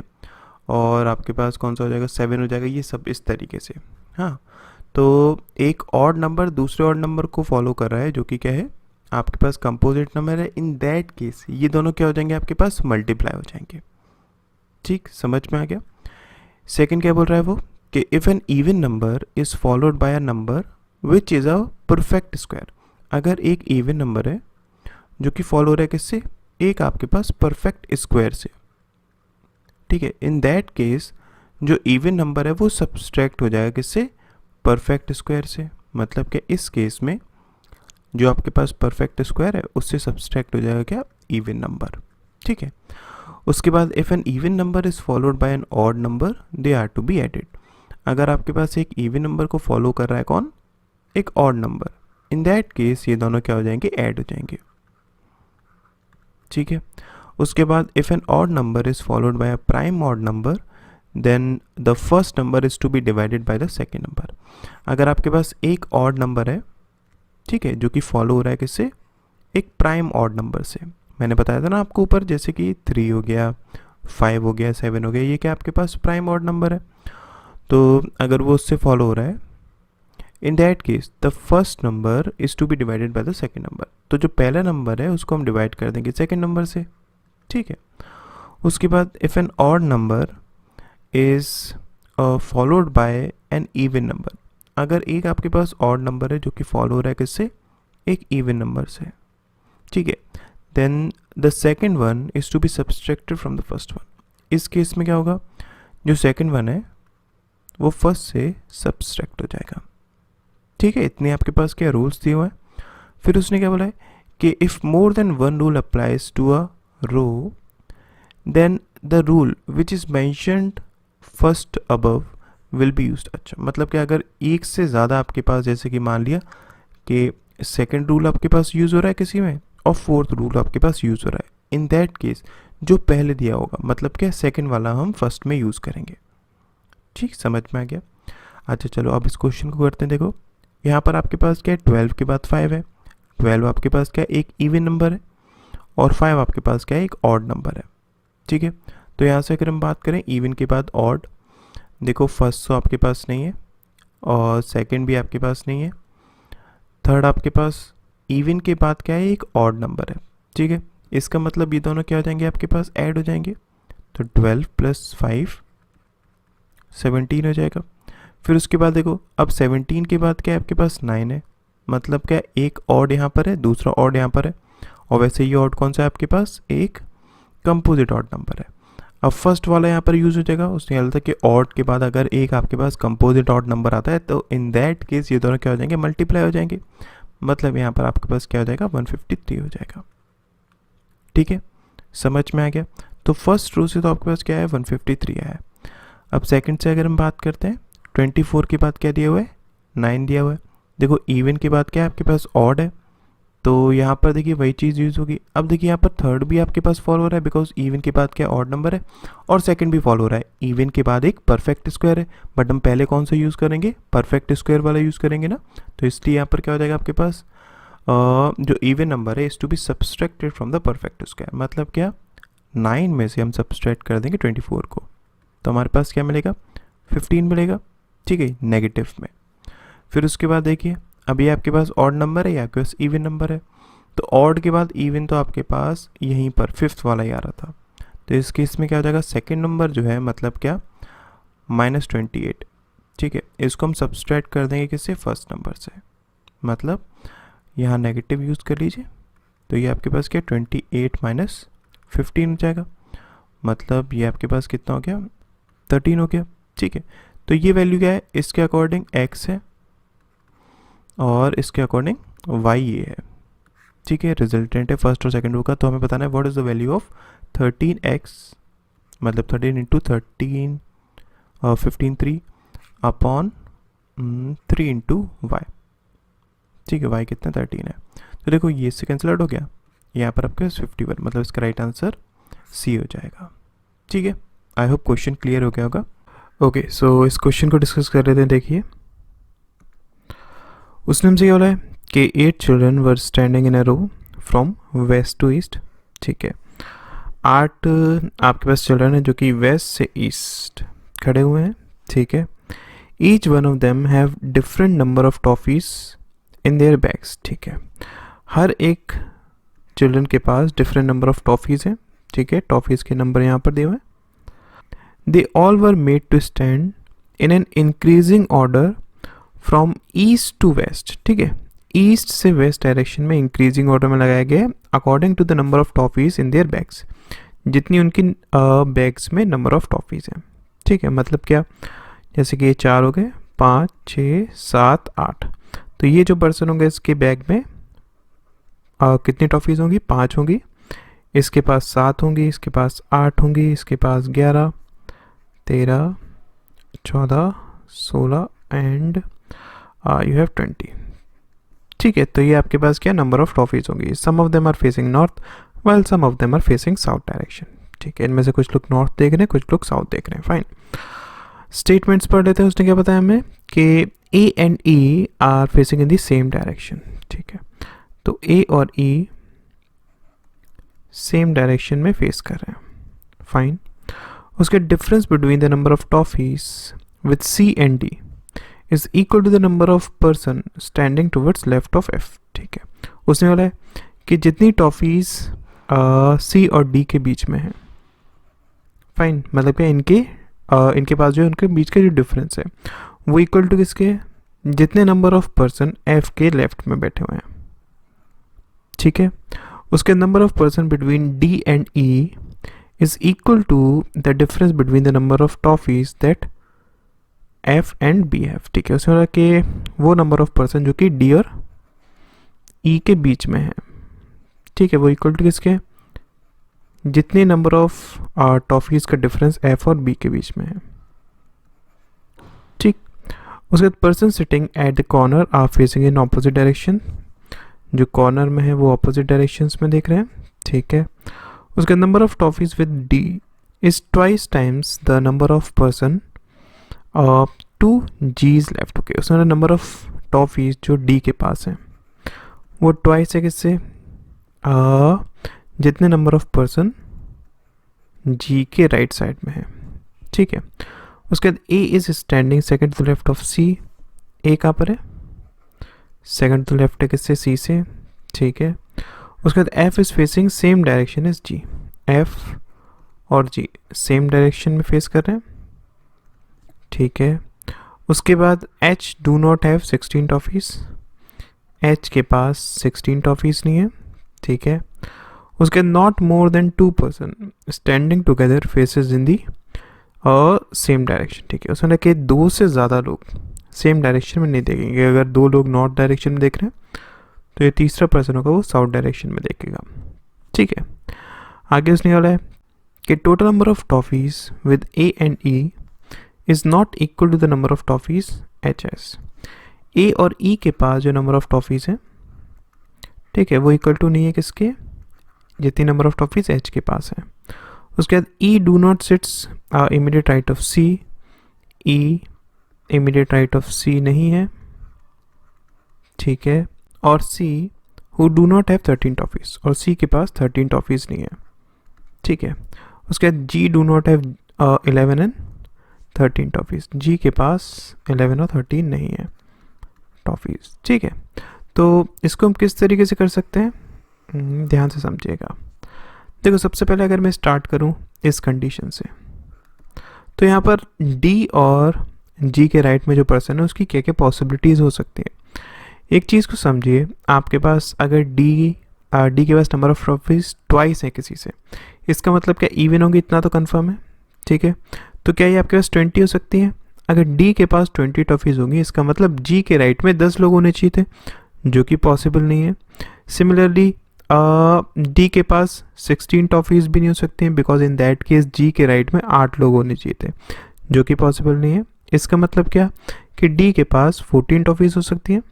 और आपके पास कौन सा हो जाएगा, 7 हो जाएगा, ये सब इस तरीके से। हाँ, तो एक ऑड नंबर दूसरे ऑड नंबर को फॉलो कर रहा है जो कि क्या है, आपके पास कंपोजिट नंबर है। इन दैट केस ये दोनों क्या हो जाएंगे, आपके पास मल्टीप्लाई हो जाएंगे। ठीक, समझ में आ गया। सेकंड क्या बोल रहा है वो, कि if an even number is followed by a number which is a perfect square. अगर एक इवन नंबर है जो कि फॉलो हो रहा है किससे, एक आपके पास परफेक्ट स्क्वायर से, ठीक है। इन दैट केस जो इवन नंबर है वो सब्सट्रैक्ट हो जाएगा किससे, परफेक्ट स्क्वायर से। मतलब कि इस केस में जो आपके पास परफेक्ट स्क्वायर है उससे सब्सट्रैक्ट हो जाएगा क्या, इवन नंबर, ठीक है। उसके बाद if an even number is followed by an odd number they are to be added. अगर आपके पास एक इवन नंबर को फॉलो कर रहा है कौन, एक odd number, in that case ये दोनों क्या हो जाएंगे, ऐड हो जाएंगे, ठीक है। उसके बाद if an odd number is followed by a prime odd number then the first number is to be divided by the second number. अगर आपके पास एक ऑड नंबर है, ठीक है, जो कि फॉलो हो रहा है किससे, एक प्राइम ऑड नंबर से। मैंने बताया था ना आपको ऊपर, जैसे कि 3 हो गया, 5 हो गया, 7 हो गया, ये क्या आपके पास प्राइम ऑड नंबर है। तो अगर वो उससे फॉलो हो रहा है, in that case the first number is to be divided by the second number. तो जो पहला नंबर है उसको हम डिवाइड कर देंगे सेकेंड नंबर से, ठीक है। उसके बाद if an odd number is followed by an even number. अगर एक आपके पास ऑड नंबर है जो कि फॉलो हो रहा है किससे, एक इवन नंबर से, ठीक है, then the second one is to be subtracted from the first one. इस केस में क्या होगा, जो सेकेंड वन है वो फर्स्ट से सब्सट्रैक्ट हो जाएगा, ठीक है। इतने आपके पास क्या रूल्स दिए हुए हैं। फिर उसने क्या बोला है कि if more than one rule applies to a row then the rule which is mentioned first above will be used. अच्छा, मतलब कि अगर एक से ज़्यादा आपके पास, जैसे कि मान लिया कि सेकंड रूल आपके पास यूज़ हो रहा है किसी में और फोर्थ रूल आपके पास यूज़ हो रहा है, इन दैट केस जो पहले दिया होगा, मतलब क्या सेकंड वाला हम फर्स्ट में यूज़ करेंगे, ठीक, समझ में आ गया। अच्छा चलो अब इस क्वेश्चन को करते हैं। देखो यहाँ पर आपके पास क्या है, 12 के बाद 5 है, 12 आपके पास क्या है, एक इवन नंबर है, और 5 आपके पास क्या है, एक ऑड नंबर है, ठीक है। तो यहाँ से अगर हम बात करें इवन के बाद ऑड, देखो फर्स्ट तो आपके पास नहीं है और सेकंड भी आपके पास नहीं है, थर्ड आपके पास इवन के बाद क्या है, एक ऑड नंबर है, ठीक है। इसका मतलब ये दोनों क्या हो जाएंगे, आपके पास ऐड हो जाएंगे। तो 12 + 5 17 हो जाएगा। फिर उसके बाद देखो अब 17 के बाद क्या है, आपके पास 9 है, मतलब क्या, एक ऑड यहाँ पर है, दूसरा ऑड यहाँ पर है, और वैसे ये ऑड कौन सा है आपके पास, एक कंपोजिट ऑड नंबर है। अब फर्स्ट वाला यहाँ पर यूज़ हो जाएगा। उसने कहा था कि ऑड के बाद अगर एक आपके पास कंपोजिट ऑड नंबर आता है तो इन दैट केस ये दोनों क्या हो जाएंगे, मल्टीप्लाई हो जाएंगे। मतलब यहाँ पर आपके पास क्या हो जाएगा, 153 हो जाएगा, ठीक है, समझ में आ गया। तो फर्स्ट रो से तो आपके पास क्या है, 153 आया है। अब सेकंड से अगर हम बात करते हैं, 24 के बाद क्या दिया हुआ है, 9 दिया हुआ है। देखो इवन के बाद क्या है आपके पास, ऑड है, तो यहाँ पर देखिए वही चीज़ यूज़ होगी। अब देखिए यहाँ पर थर्ड भी आपके पास फॉलो हो रहा है, बिकॉज इवन के बाद क्या ऑड नंबर है, और सेकंड भी फॉलो हो रहा है। इवन के बाद एक परफेक्ट स्क्वायर है, बट हम पहले कौन सा यूज़ करेंगे, परफेक्ट स्क्वायर वाला यूज़ करेंगे ना। तो इसलिए यहाँ पर क्या हो जाएगा आपके पास, जो इवन नंबर है is to be subtracted from the perfect square. मतलब क्या, 9 में से हम सब्सट्रैक्ट कर देंगे 24 को, तो हमारे पास क्या मिलेगा, 15 मिलेगा, ठीक है, नेगेटिव में। फिर उसके बाद देखिए अब ये आपके पास ऑड नंबर है या आपके पास इवन नंबर है, तो ऑड के बाद इवन तो आपके पास यहीं पर फिफ्थ वाला ही आ रहा था। तो इस केस में क्या हो जाएगा, सेकेंड नंबर जो है मतलब क्या, -28, ठीक है। इसको हम सब्सट्रैक्ट कर देंगे किससे, फर्स्ट नंबर से, मतलब यहाँ नेगेटिव यूज़ कर लीजिए। तो ये आपके पास क्या, 28 - 15 हो जाएगा, मतलब ये आपके पास कितना हो गया, 13 हो गया, ठीक है। तो ये वैल्यू क्या है, इसके अकॉर्डिंग x है और इसके अकॉर्डिंग y ये है, ठीक है। रिजल्टेंट है फर्स्ट और सेकंड रो का, तो हमें बताना है what is the value of 13x, मतलब 13 × 13 15 3 अपॉन 3 × y, ठीक है। y कितना, 13 है। तो देखो ये इससे कैंसिल आउट हो गया, यहाँ पर आपके 51, मतलब इसका राइट आंसर C हो जाएगा, ठीक है। आई होप क्वेश्चन क्लियर हो गया होगा। ओके, सो इस क्वेश्चन को डिस्कस कर लेते हैं। देखिए, उसने हमसे क्या बोला है कि 8 children were standing in a row from west to east. ठीक है, 8 आपके पास चिल्ड्रन है जो कि वेस्ट से ईस्ट खड़े हुए हैं। ठीक है, each one of them have different number of toffees in their bags. ठीक है, हर एक चिल्ड्रन के पास डिफरेंट नंबर ऑफ टॉफ़ीज़ हैं। ठीक है, टॉफ़ीज़ के नंबर यहाँ पर दिए हुए हैं। They all were made to stand in an increasing order from east to west. ठीक है, ईस्ट से वेस्ट डायरेक्शन में इंक्रीजिंग ऑर्डर में लगाया गया है according to the number of toffees in their bags, जितनी उनकी बैग्स में नंबर ऑफ टॉफ़ीज़ हैं। ठीक है, मतलब क्या, जैसे कि ये 4 हो गए, 5, 6, 7, 8, तो ये जो पर्सन होंगे इसके बैग में कितनी टॉफ़ीज़ होंगी? 5 होंगी। इसके पास 7 होंगी, इसके पास 8 होंगी, इसके पास 11, 13, 14, 16 एंड यू हैव 20। ठीक है, तो ये आपके पास क्या नंबर ऑफ टॉफ़ीज़ होंगी। Some of them are facing north well some of them are facing south direction. ठीक है, इनमें से कुछ लोग नॉर्थ देख रहे हैं, कुछ लोग साउथ देख रहे हैं। फाइन, स्टेटमेंट्स पढ़ लेते हैं। उसने क्या बताया हमें कि A and E are facing in the same direction. ठीक है, तो ए और ई सेम डायरेक्शन में फेस कर रहे हैं। फाइन, उसके difference between the number of toffees with C and D is equal to the number of person standing towards left of F. ठीक है, उसने बोला है कि जितनी टॉफ़ीज़ सी और डी के बीच में है, फाइन, मतलब क्या इनके पास जो है उनके बीच का जो डिफरेंस है वो इक्वल टू किसके, जितने नंबर ऑफ पर्सन एफ के लेफ्ट में बैठे हुए हैं। ठीक है, उसके number of person between D and E is equal to the difference between the number of toffees that F and B have. ठीक है, उसमें बोला कि वो नंबर ऑफ पर्सन जो कि डी और ई के बीच में है, ठीक है, वो इक्वल टू किसके, जितने नंबर ऑफ टॉफ़ीज़ का डिफरेंस एफ और बी के बीच में है। ठीक, उसके बाद person sitting at the corner are facing in opposite direction, जो कॉर्नर में है वो ऑपोजिट डायरेक्शंस में देख रहे हैं। ठीक है, उसका number of toffees with D is twice times the number of person to G's left. Okay, उसमें नंबर ऑफ टॉफ़ीज़ जो डी के पास है वो ट्वाइस है किससे, जितने नंबर ऑफ पर्सन जी के राइट साइड में है। ठीक है, उसके बाद A is standing second to left of C. A कहाँ पर है, सेकंड टू लेफ्ट है किससे, सी से। ठीक है, उसके बाद F is facing same direction as G, F और जी सेम डायरेक्शन में फेस कर रहे हैं। ठीक है, उसके बाद H do not have 16 toffees, H के पास 16 टॉफ़ीज़ नहीं है। ठीक है, उसके not more than 2 person standing together faces in the same direction. ठीक है, उसमें कि 2 से ज़्यादा लोग सेम डायरेक्शन में नहीं देखेंगे। अगर 2 लोग नॉर्थ डायरेक्शन में देख रहे हैं तो ये तीसरा पर्सन होगा वो साउथ डायरेक्शन में देखेगा। ठीक है, आगे उसने बोला है कि total number of toffees with A and E is not equal to the number of toffees H S. A और ई के पास जो नंबर ऑफ टॉफ़ीज़ हैं, ठीक है, वो इक्वल टू नहीं है किसके, जितनी नंबर ऑफ टॉफ़ीज़ एच के पास है। उसके बाद E do not sits immediate right of C, E immediate right of C नहीं है। ठीक है, और C who do not have 13 toffees, और सी के पास 13 टॉफ़ीज़ नहीं है। ठीक है, उसके बाद G do not have 11 and 13 toffees, G के पास 11 और 13 नहीं है टॉफ़ीज़। ठीक है, तो इसको हम किस तरीके से कर सकते हैं, ध्यान से समझिएगा। देखो, सबसे पहले अगर मैं स्टार्ट करूं इस कंडीशन से, तो यहाँ पर डी और जी के राइट में जो पर्सन है उसकी क्या क्या पॉसिबिलिटीज़ हो सकती है। एक चीज़ को समझिए, आपके पास अगर डी के पास नंबर ऑफ टॉफ़ीज़ ट्वाइस है किसी से, इसका मतलब क्या इवन होंगी, इतना तो कंफर्म है। ठीक है, तो क्या ये आपके पास 20 हो सकती है। अगर डी के पास 20 टॉफ़ीज़ होंगी, इसका मतलब जी के राइट में 10 लोग होने चाहिए थे, जो कि पॉसिबल नहीं है। सिमिलरली डी के पास 16 टॉफ़ीज़ भी नहीं हो सकती हैं, बिकॉज इन दैट केस जी के राइट में 8 लोग होने चाहिए थे, जो कि पॉसिबल नहीं है। इसका मतलब क्या कि डी के पास 14 टॉफ़ीज़ हो सकती हैं,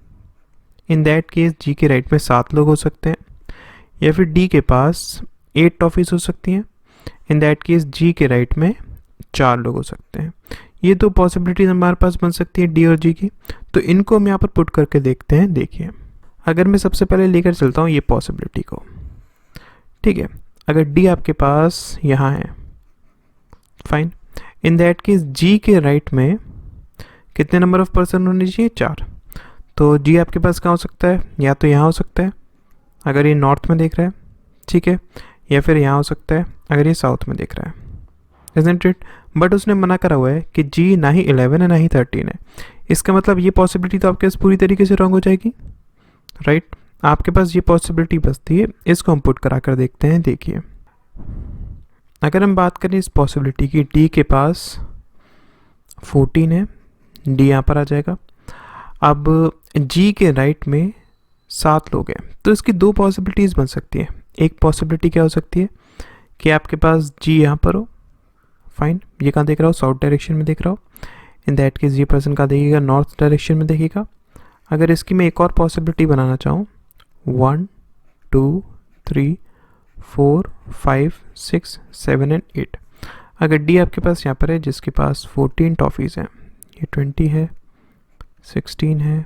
इन दैट केस जी के राइट में 7 लोग हो सकते हैं। या फिर डी के पास 8 टॉफ़ीज़ हो सकती हैं, इन दैट केस जी के राइट में 4 लोग हो सकते हैं। ये तो पॉसिबिलिटीज हमारे पास बन सकती है डी और जी की, तो इनको हम यहाँ पर पुट करके देखते हैं। देखिए अगर मैं सबसे पहले लेकर चलता हूँ ये पॉसिबिलिटी को, ठीक है, अगर डी आपके पास यहाँ है, फाइन, इन दैट केस जी के राइट में कितने नंबर ऑफ पर्सन होने चाहिए, 4। तो जी आपके पास कहाँ हो सकता है, या तो यहाँ हो सकता है अगर ये नॉर्थ में देख रहा है, ठीक है, या फिर यहाँ हो सकता है अगर ये साउथ में देख रहा है, isn't it? बट उसने मना करा हुआ है कि जी ना ही 11 है ना ही 13 है। इसका मतलब ये पॉसिबिलिटी तो आपके पास पूरी तरीके से रॉन्ग हो जाएगी, राइट? आपके पास ये पॉसिबिलिटी बचती है, इसको हम पुट करा कर देखते हैं। देखिए अगर हम बात करें इस पॉसिबिलिटी की, डी के पास 14 है, डी यहाँ पर आ जाएगा। अब जी के राइट में 7 लोग हैं, तो इसकी 2 पॉसिबिलिटीज़ बन सकती है। एक पॉसिबिलिटी क्या हो सकती है कि आपके पास जी यहाँ पर हो, फाइन, ये कहाँ देख रहा हो, साउथ डायरेक्शन में देख रहा हो, इन दैट केस ये पर्सन कहाँ देखेगा, नॉर्थ डायरेक्शन में देखेगा। अगर इसकी मैं एक और पॉसिबिलिटी बनाना चाहूँ, 1 2 3 4 5 6 7 एंड 8, अगर डी आपके पास यहाँ पर है जिसके पास 14 टॉफीज़ हैं, ये 20 है, 16 है,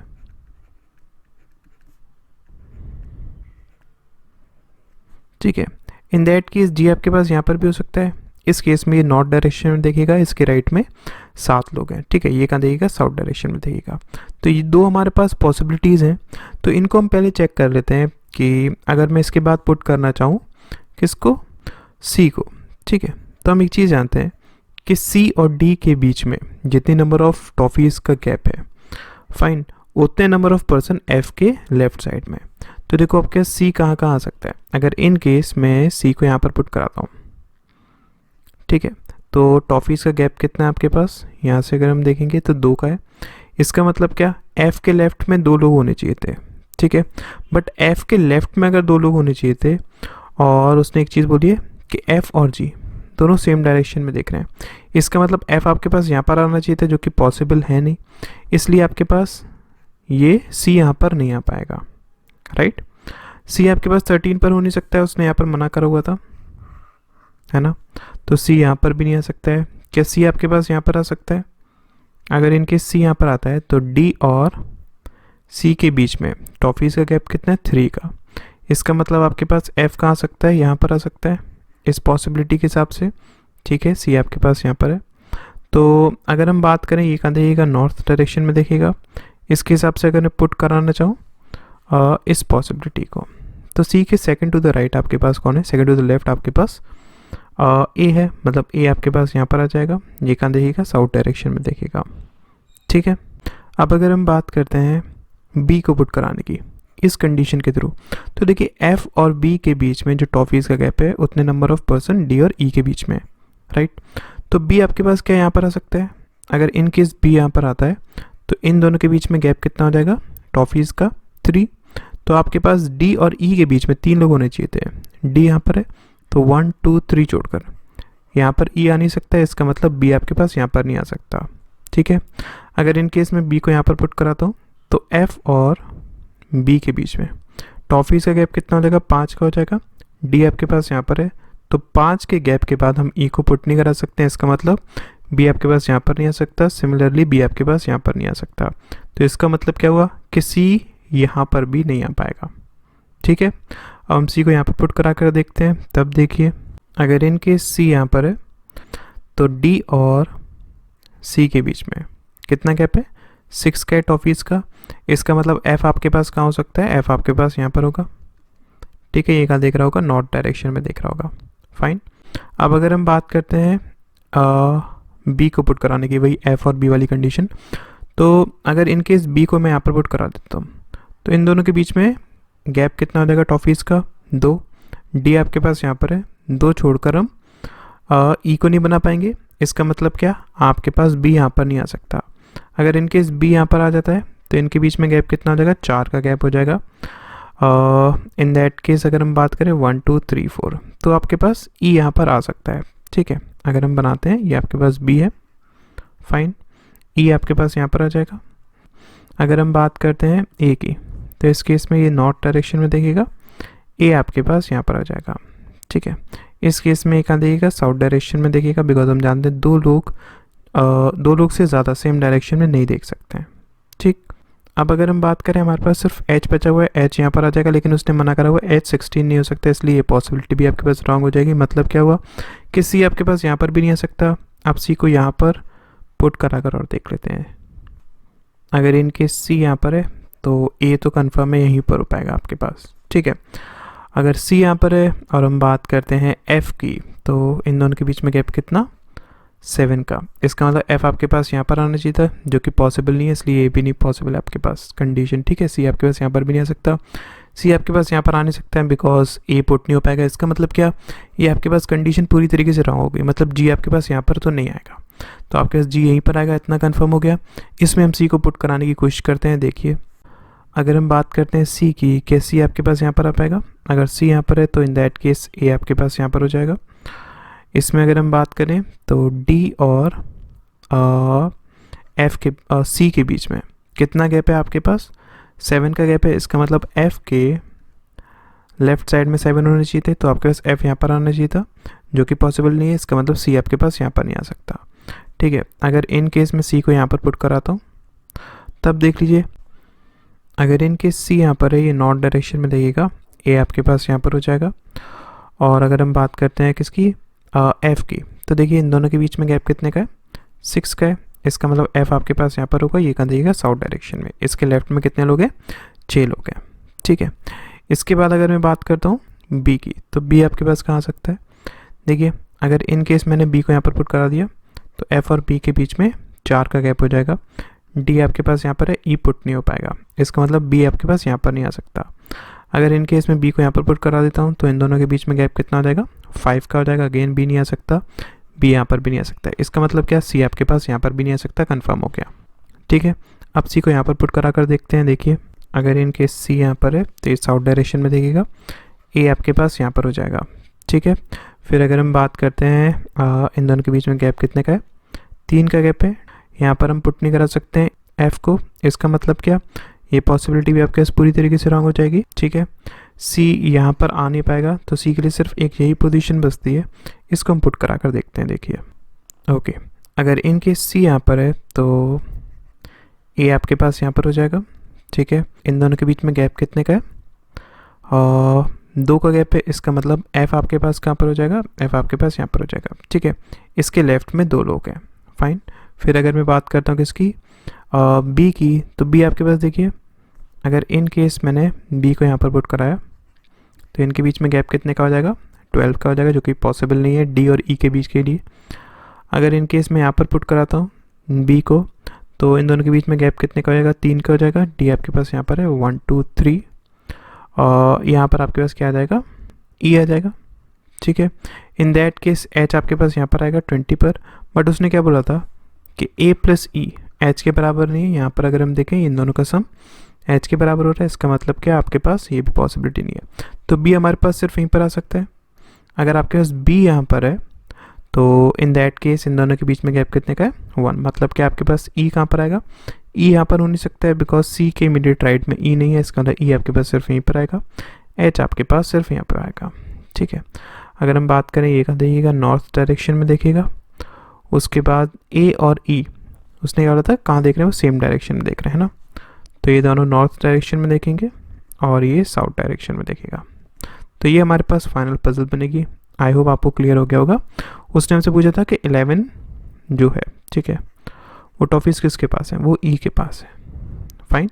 ठीक है, इन दैट केस जी आपके पास यहाँ पर भी हो सकता है। इस केस में ये नॉर्थ डायरेक्शन में देखेगा, इसके राइट में 7 लोग हैं, ठीक है, ये कहाँ देखेगा, साउथ डायरेक्शन में देखेगा। तो ये 2 हमारे पास पॉसिबिलिटीज़ हैं, तो इनको हम पहले चेक कर लेते हैं कि अगर मैं इसके बाद पुट करना चाहूँ किसको, सी को, ठीक है, तो हम एक चीज़ जानते हैं कि सी और डी के बीच में जितनी नंबर ऑफ टॉफीज़ का गैप है, फाइन, उतने नंबर ऑफ पर्सन एफ के लेफ्ट साइड में। तो देखो आपके सी कहाँ कहाँ आ सकता है, अगर इन केस मैं सी को यहाँ पर पुट कराता हूँ, ठीक है, तो टॉफीज़ का गैप कितना है आपके पास, यहाँ से अगर हम देखेंगे तो 2 का है। इसका मतलब क्या, एफ़ के लेफ़्ट में 2 लोग होने चाहिए थे, ठीक है, बट एफ़ के लेफ़्ट में अगर 2 लोग होने चाहिए थे और उसने एक चीज़ बोली है कि एफ़ और जी दोनों सेम डायरेक्शन में देख रहे हैं, इसका मतलब एफ़ आपके पास यहाँ पर आना चाहिए था, जो कि पॉसिबल है नहीं, इसलिए आपके पास ये सी यहाँ पर नहीं आ पाएगा, राइट? सी आपके पास 13 पर हो नहीं सकता है, उसने यहाँ पर मना करा हुआ था, है ना, तो सी यहाँ पर भी नहीं आ सकता है। क्या सी आपके पास यहाँ पर आ सकता है? अगर इनके सी यहाँ पर आता है तो डी और सी के बीच में टॉफीज़ का गैप कितना है, 3 का। इसका मतलब आपके पास एफ़ कहाँ आ सकता है, यहाँ पर आ सकता है इस पॉसिबिलिटी के हिसाब से, ठीक है, सी आपके पास यहाँ पर है। तो अगर हम बात करें ये कहाँ देखेगा, नॉर्थ डायरेक्शन में देखेगा। इसके हिसाब से अगर मैं पुट कराना चाहूँ इस पॉसिबिलिटी को, तो सी के सेकंड टू द राइट आपके पास कौन है, सेकंड टू द लेफ्ट आपके पास ए है, मतलब ए आपके पास यहाँ पर आ जाएगा, ये कहाँ देखेगा, साउथ डायरेक्शन में देखेगा, ठीक है। अब अगर हम बात करते हैं बी को पुट कराने की इस कंडीशन के थ्रू, तो देखिए एफ और बी के बीच में जो टॉफीज़ का गैप है उतने नंबर ऑफ पर्सन डी और ई के बीच में, राइट? तो बी आपके पास क्या यहाँ पर आ सकता है, अगर इन केस बी यहाँ पर आता है तो इन दोनों के बीच में गैप कितना हो जाएगा, टॉफीज़ का 3। तो आपके पास डी और ई के बीच में 3 लोग होने चाहिए थे, डी यहाँ पर है तो 1 2 3 जोड़कर यहाँ पर ई आ नहीं सकता है, इसका मतलब बी आपके पास यहाँ पर नहीं आ सकता, ठीक है। अगर इन केस में बी को यहाँ पर पुट कराता हूँ तो एफ और बी के बीच में टॉफीज़ का गैप कितना हो जाएगा, 5 का हो जाएगा। डी आपके पास यहाँ पर है तो 5 के गैप के बाद हम ई को पुट नहीं करा सकते हैं, इसका मतलब बी आपके पास यहाँ पर नहीं आ सकता, सिमिलरली बी आपके पास यहाँ पर नहीं आ सकता। तो इसका मतलब क्या हुआ कि सी यहाँ पर भी नहीं आ पाएगा, ठीक है। अब हम सी को यहाँ पर पुट करा कर देखते हैं। तब देखिए अगर इन केस सी यहाँ पर है तो डी और सी के बीच में कितना गैप है, 6 का है टॉफीज़ का। इसका मतलब एफ़ आपके पास कहाँ हो सकता है, एफ़ आपके पास यहाँ पर होगा, ठीक है, ये कहाँ देख रहा होगा, नॉर्थ डायरेक्शन में देख रहा होगा, फाइन। अब अगर हम बात करते हैं बी को पुट कराने की, वही एफ़ और बी वाली कंडीशन, तो अगर इन केस बी को मैं यहाँ पर पुट करा देता हूँ तो इन दोनों के बीच में गैप कितना हो जाएगा टॉफीज़ का, 2। डी आपके पास यहाँ पर है, 2 छोड़कर हम ई को नहीं बना पाएंगे, इसका मतलब क्या, आपके पास बी यहाँ पर नहीं आ सकता। अगर इन केस बी यहाँ पर आ जाता है तो इनके बीच में गैप कितना हो जाएगा, 4 का गैप हो जाएगा। इन दैट केस अगर हम बात करें 1 2 3 4 तो आपके पास ई यहाँ पर आ सकता है, ठीक है। अगर हम बनाते हैं ये आपके पास बी है, फाइन, ई आपके पास यहाँ पर आ जाएगा। अगर हम बात करते हैं ए की तो इस केस में ये नॉर्थ डायरेक्शन में देखेगा, ए आपके पास यहाँ पर आ जाएगा, ठीक है। इस केस में कहाँ देखेगा, साउथ डायरेक्शन में देखेगा, बिकॉज हम जानते हैं 2 लोग दो लोग से ज़्यादा सेम डायरेक्शन में नहीं देख सकते हैं। ठीक, अब अगर हम बात करें हमारे पास सिर्फ एच बचा हुआ है, एच यहाँ पर आ जाएगा, लेकिन उसने मना करा हुआ है एच 16 नहीं हो सकता, इसलिए ये पॉसिबिलिटी भी आपके पास रॉन्ग हो जाएगी। मतलब क्या हुआ कि सी आपके पास यहाँ पर भी नहीं आ सकता। आप सी को यहाँ पर पुट करा कर और देख लेते हैं। अगर इनके सी यहाँ पर है तो ए तो कन्फर्म है यहीं पर हो पाएगा आपके पास। ठीक है, अगर सी यहाँ पर है और हम बात करते हैं एफ़ की, तो इन दोनों के बीच में गैप कितना, 7 का। इसका मतलब एफ़ आपके पास यहाँ पर आना चाहिए था, जो कि पॉसिबल नहीं है, इसलिए ए भी नहीं पॉसिबल है आपके पास कंडीशन। ठीक है, सी आपके पास यहाँ पर भी नहीं आ सकता, सी आपके पास यहाँ पर आ नहीं सकता है बिकॉज ए पुट नहीं हो पाएगा। इसका मतलब क्या, ये आपके पास कंडीशन पूरी तरीके से रॉन्ग हो गई, मतलब जी आपके पास यहाँ पर तो नहीं आएगा, तो आपके पास जी यहीं पर आएगा, इतना कन्फर्म हो गया। इसमें हम सी को पुट कराने की कोशिश करते हैं। देखिए, अगर हम बात करते हैं सी की, क्या सी आपके पास यहाँ पर आ पाएगा? अगर सी यहाँ पर है तो इन दैट केस ए आपके पास यहाँ पर हो जाएगा। इसमें अगर हम बात करें तो डी और एफ के सी के बीच में कितना गैप है आपके पास, 7 का गैप है। इसका मतलब एफ के लेफ्ट साइड में 7 होने चाहिए थे, तो आपके पास एफ यहाँ पर आना चाहिए था, जो कि पॉसिबल नहीं है। इसका मतलब सी आपके पास यहाँ पर नहीं आ सकता। ठीक है, अगर इन केस में सी को यहाँ पर पुट कराता हूँ, तब देख लीजिए, अगर इन केस सी यहाँ पर है, ये नॉर्थ डायरेक्शन में देखिएगा, ए आपके पास यहाँ पर हो जाएगा। और अगर हम बात करते हैं किसकी, एफ़ की, तो देखिए इन दोनों के बीच में गैप कितने का है, 6 का है। इसका मतलब एफ़ आपके पास यहाँ पर होगा, ये कहाँ देखिएगा, साउथ डायरेक्शन में। इसके लेफ्ट में कितने लोग हैं, 6 लोग हैं। ठीक है, इसके बाद अगर मैं बात करता हूँ बी की, तो बी आपके पास कहाँ आ सकता है? देखिए, अगर इन केस मैंने बी को यहाँ पर पुट करा दिया, तो एफ़ और बी के बीच में 4 का गैप हो जाएगा। डी आपके पास यहाँ पर है, ई पुट नहीं हो पाएगा, इसका मतलब बी आपके पास यहाँ पर नहीं आ सकता। अगर इन केस में बी को यहाँ पर पुट करा देता हूँ, तो इन दोनों के बीच में गैप कितना हो जाएगा, 5 का हो जाएगा। अगेन बी नहीं आ सकता, बी यहाँ पर भी नहीं आ सकता। इसका मतलब क्या, सी आपके पास यहाँ पर भी नहीं आ सकता, कन्फर्म हो गया। ठीक है, अब सी को यहाँ पर पुट करा कर देखते हैं। देखिए, अगर इन केस सी यहाँ पर है तो ये साउथ डायरेक्शन में देखिएगा, ए आपके पास यहाँ पर हो जाएगा। ठीक है, फिर अगर हम बात करते हैं इन दोनों के बीच में गैप कितने का है, 3 का गैप है। यहाँ पर हम पुट नहीं करा सकते हैं एफ़ को, इसका मतलब क्या, ये पॉसिबिलिटी भी आपके पास पूरी तरीके से रॉन्ग हो जाएगी। ठीक है, सी यहाँ पर आ नहीं पाएगा, तो सी के लिए सिर्फ एक यही पोजीशन बचती है, इसको हम पुट करा कर देखते हैं। देखिए, ओके, अगर इन केस सी यहाँ पर है तो ए आपके पास यहाँ पर हो जाएगा। ठीक है, इन दोनों के बीच में गैप कितने का है, 2 का गैप है। इसका मतलब एफ़ आपके पास कहाँ पर हो जाएगा, एफ़ आपके पास यहाँ पर हो जाएगा। ठीक है, इसके लेफ्ट में 2 लोग हैं, फाइन। फिर अगर मैं बात करता हूँ किसकी, बी की, तो बी आपके पास देखिए, अगर इन केस मैंने बी को यहाँ पर पुट कराया, तो इनके बीच में गैप कितने का हो जाएगा, 12 का हो जाएगा, जो कि पॉसिबल नहीं है डी और ई के बीच के लिए। अगर इन केस मैं यहाँ पर पुट कराता हूँ बी को, तो इन दोनों के बीच में गैप कितने का हो जाएगा, 3 का हो जाएगा। डी आपके पास यहाँ पर है 1 2 3, और यहाँ पर आपके पास क्या आ जाएगा, ई आ जाएगा। ठीक है, इन दैट केस एच आपके पास यहाँ पर आएगा 20 पर, बट उसने क्या बोला था कि ए प्लस ई एच के बराबर नहीं है। यहाँ पर अगर हम देखें इन दोनों का सम एच के बराबर हो रहा है, इसका मतलब क्या, आपके पास ये भी पॉसिबिलिटी नहीं है, तो बी हमारे पास सिर्फ यहीं पर आ सकता है। अगर आपके पास बी यहाँ पर है, तो इन दैट केस इन दोनों के बीच में गैप कितने का है, 1, मतलब कि आपके पास ई कहाँ पर आएगा, ई यहाँ पर हो नहीं सकता है बिकॉज सी के इमीडिएट राइट में ई नहीं है, इसका मतलब ई आपके पास सिर्फ यहीं पर आएगा, एच आपके पास सिर्फ यहाँ पर आएगा। ठीक है, अगर हम बात करें ये कहाँ देखिएगा, नॉर्थ डायरेक्शन में देखिएगा। उसके बाद ए और ई, उसने क्या बोला था, कहाँ देख रहे हैं, वो सेम डायरेक्शन में देख रहे हैं ना, तो ये दोनों नॉर्थ डायरेक्शन में देखेंगे और ये साउथ डायरेक्शन में देखेगा। तो ये हमारे पास फाइनल पजल बनेगी। आई होप आपको क्लियर हो गया होगा। उसने हमसे पूछा था कि 11 जो है, ठीक है, वो टॉफीज़ किसके पास है, वो ई के पास है, फाइन।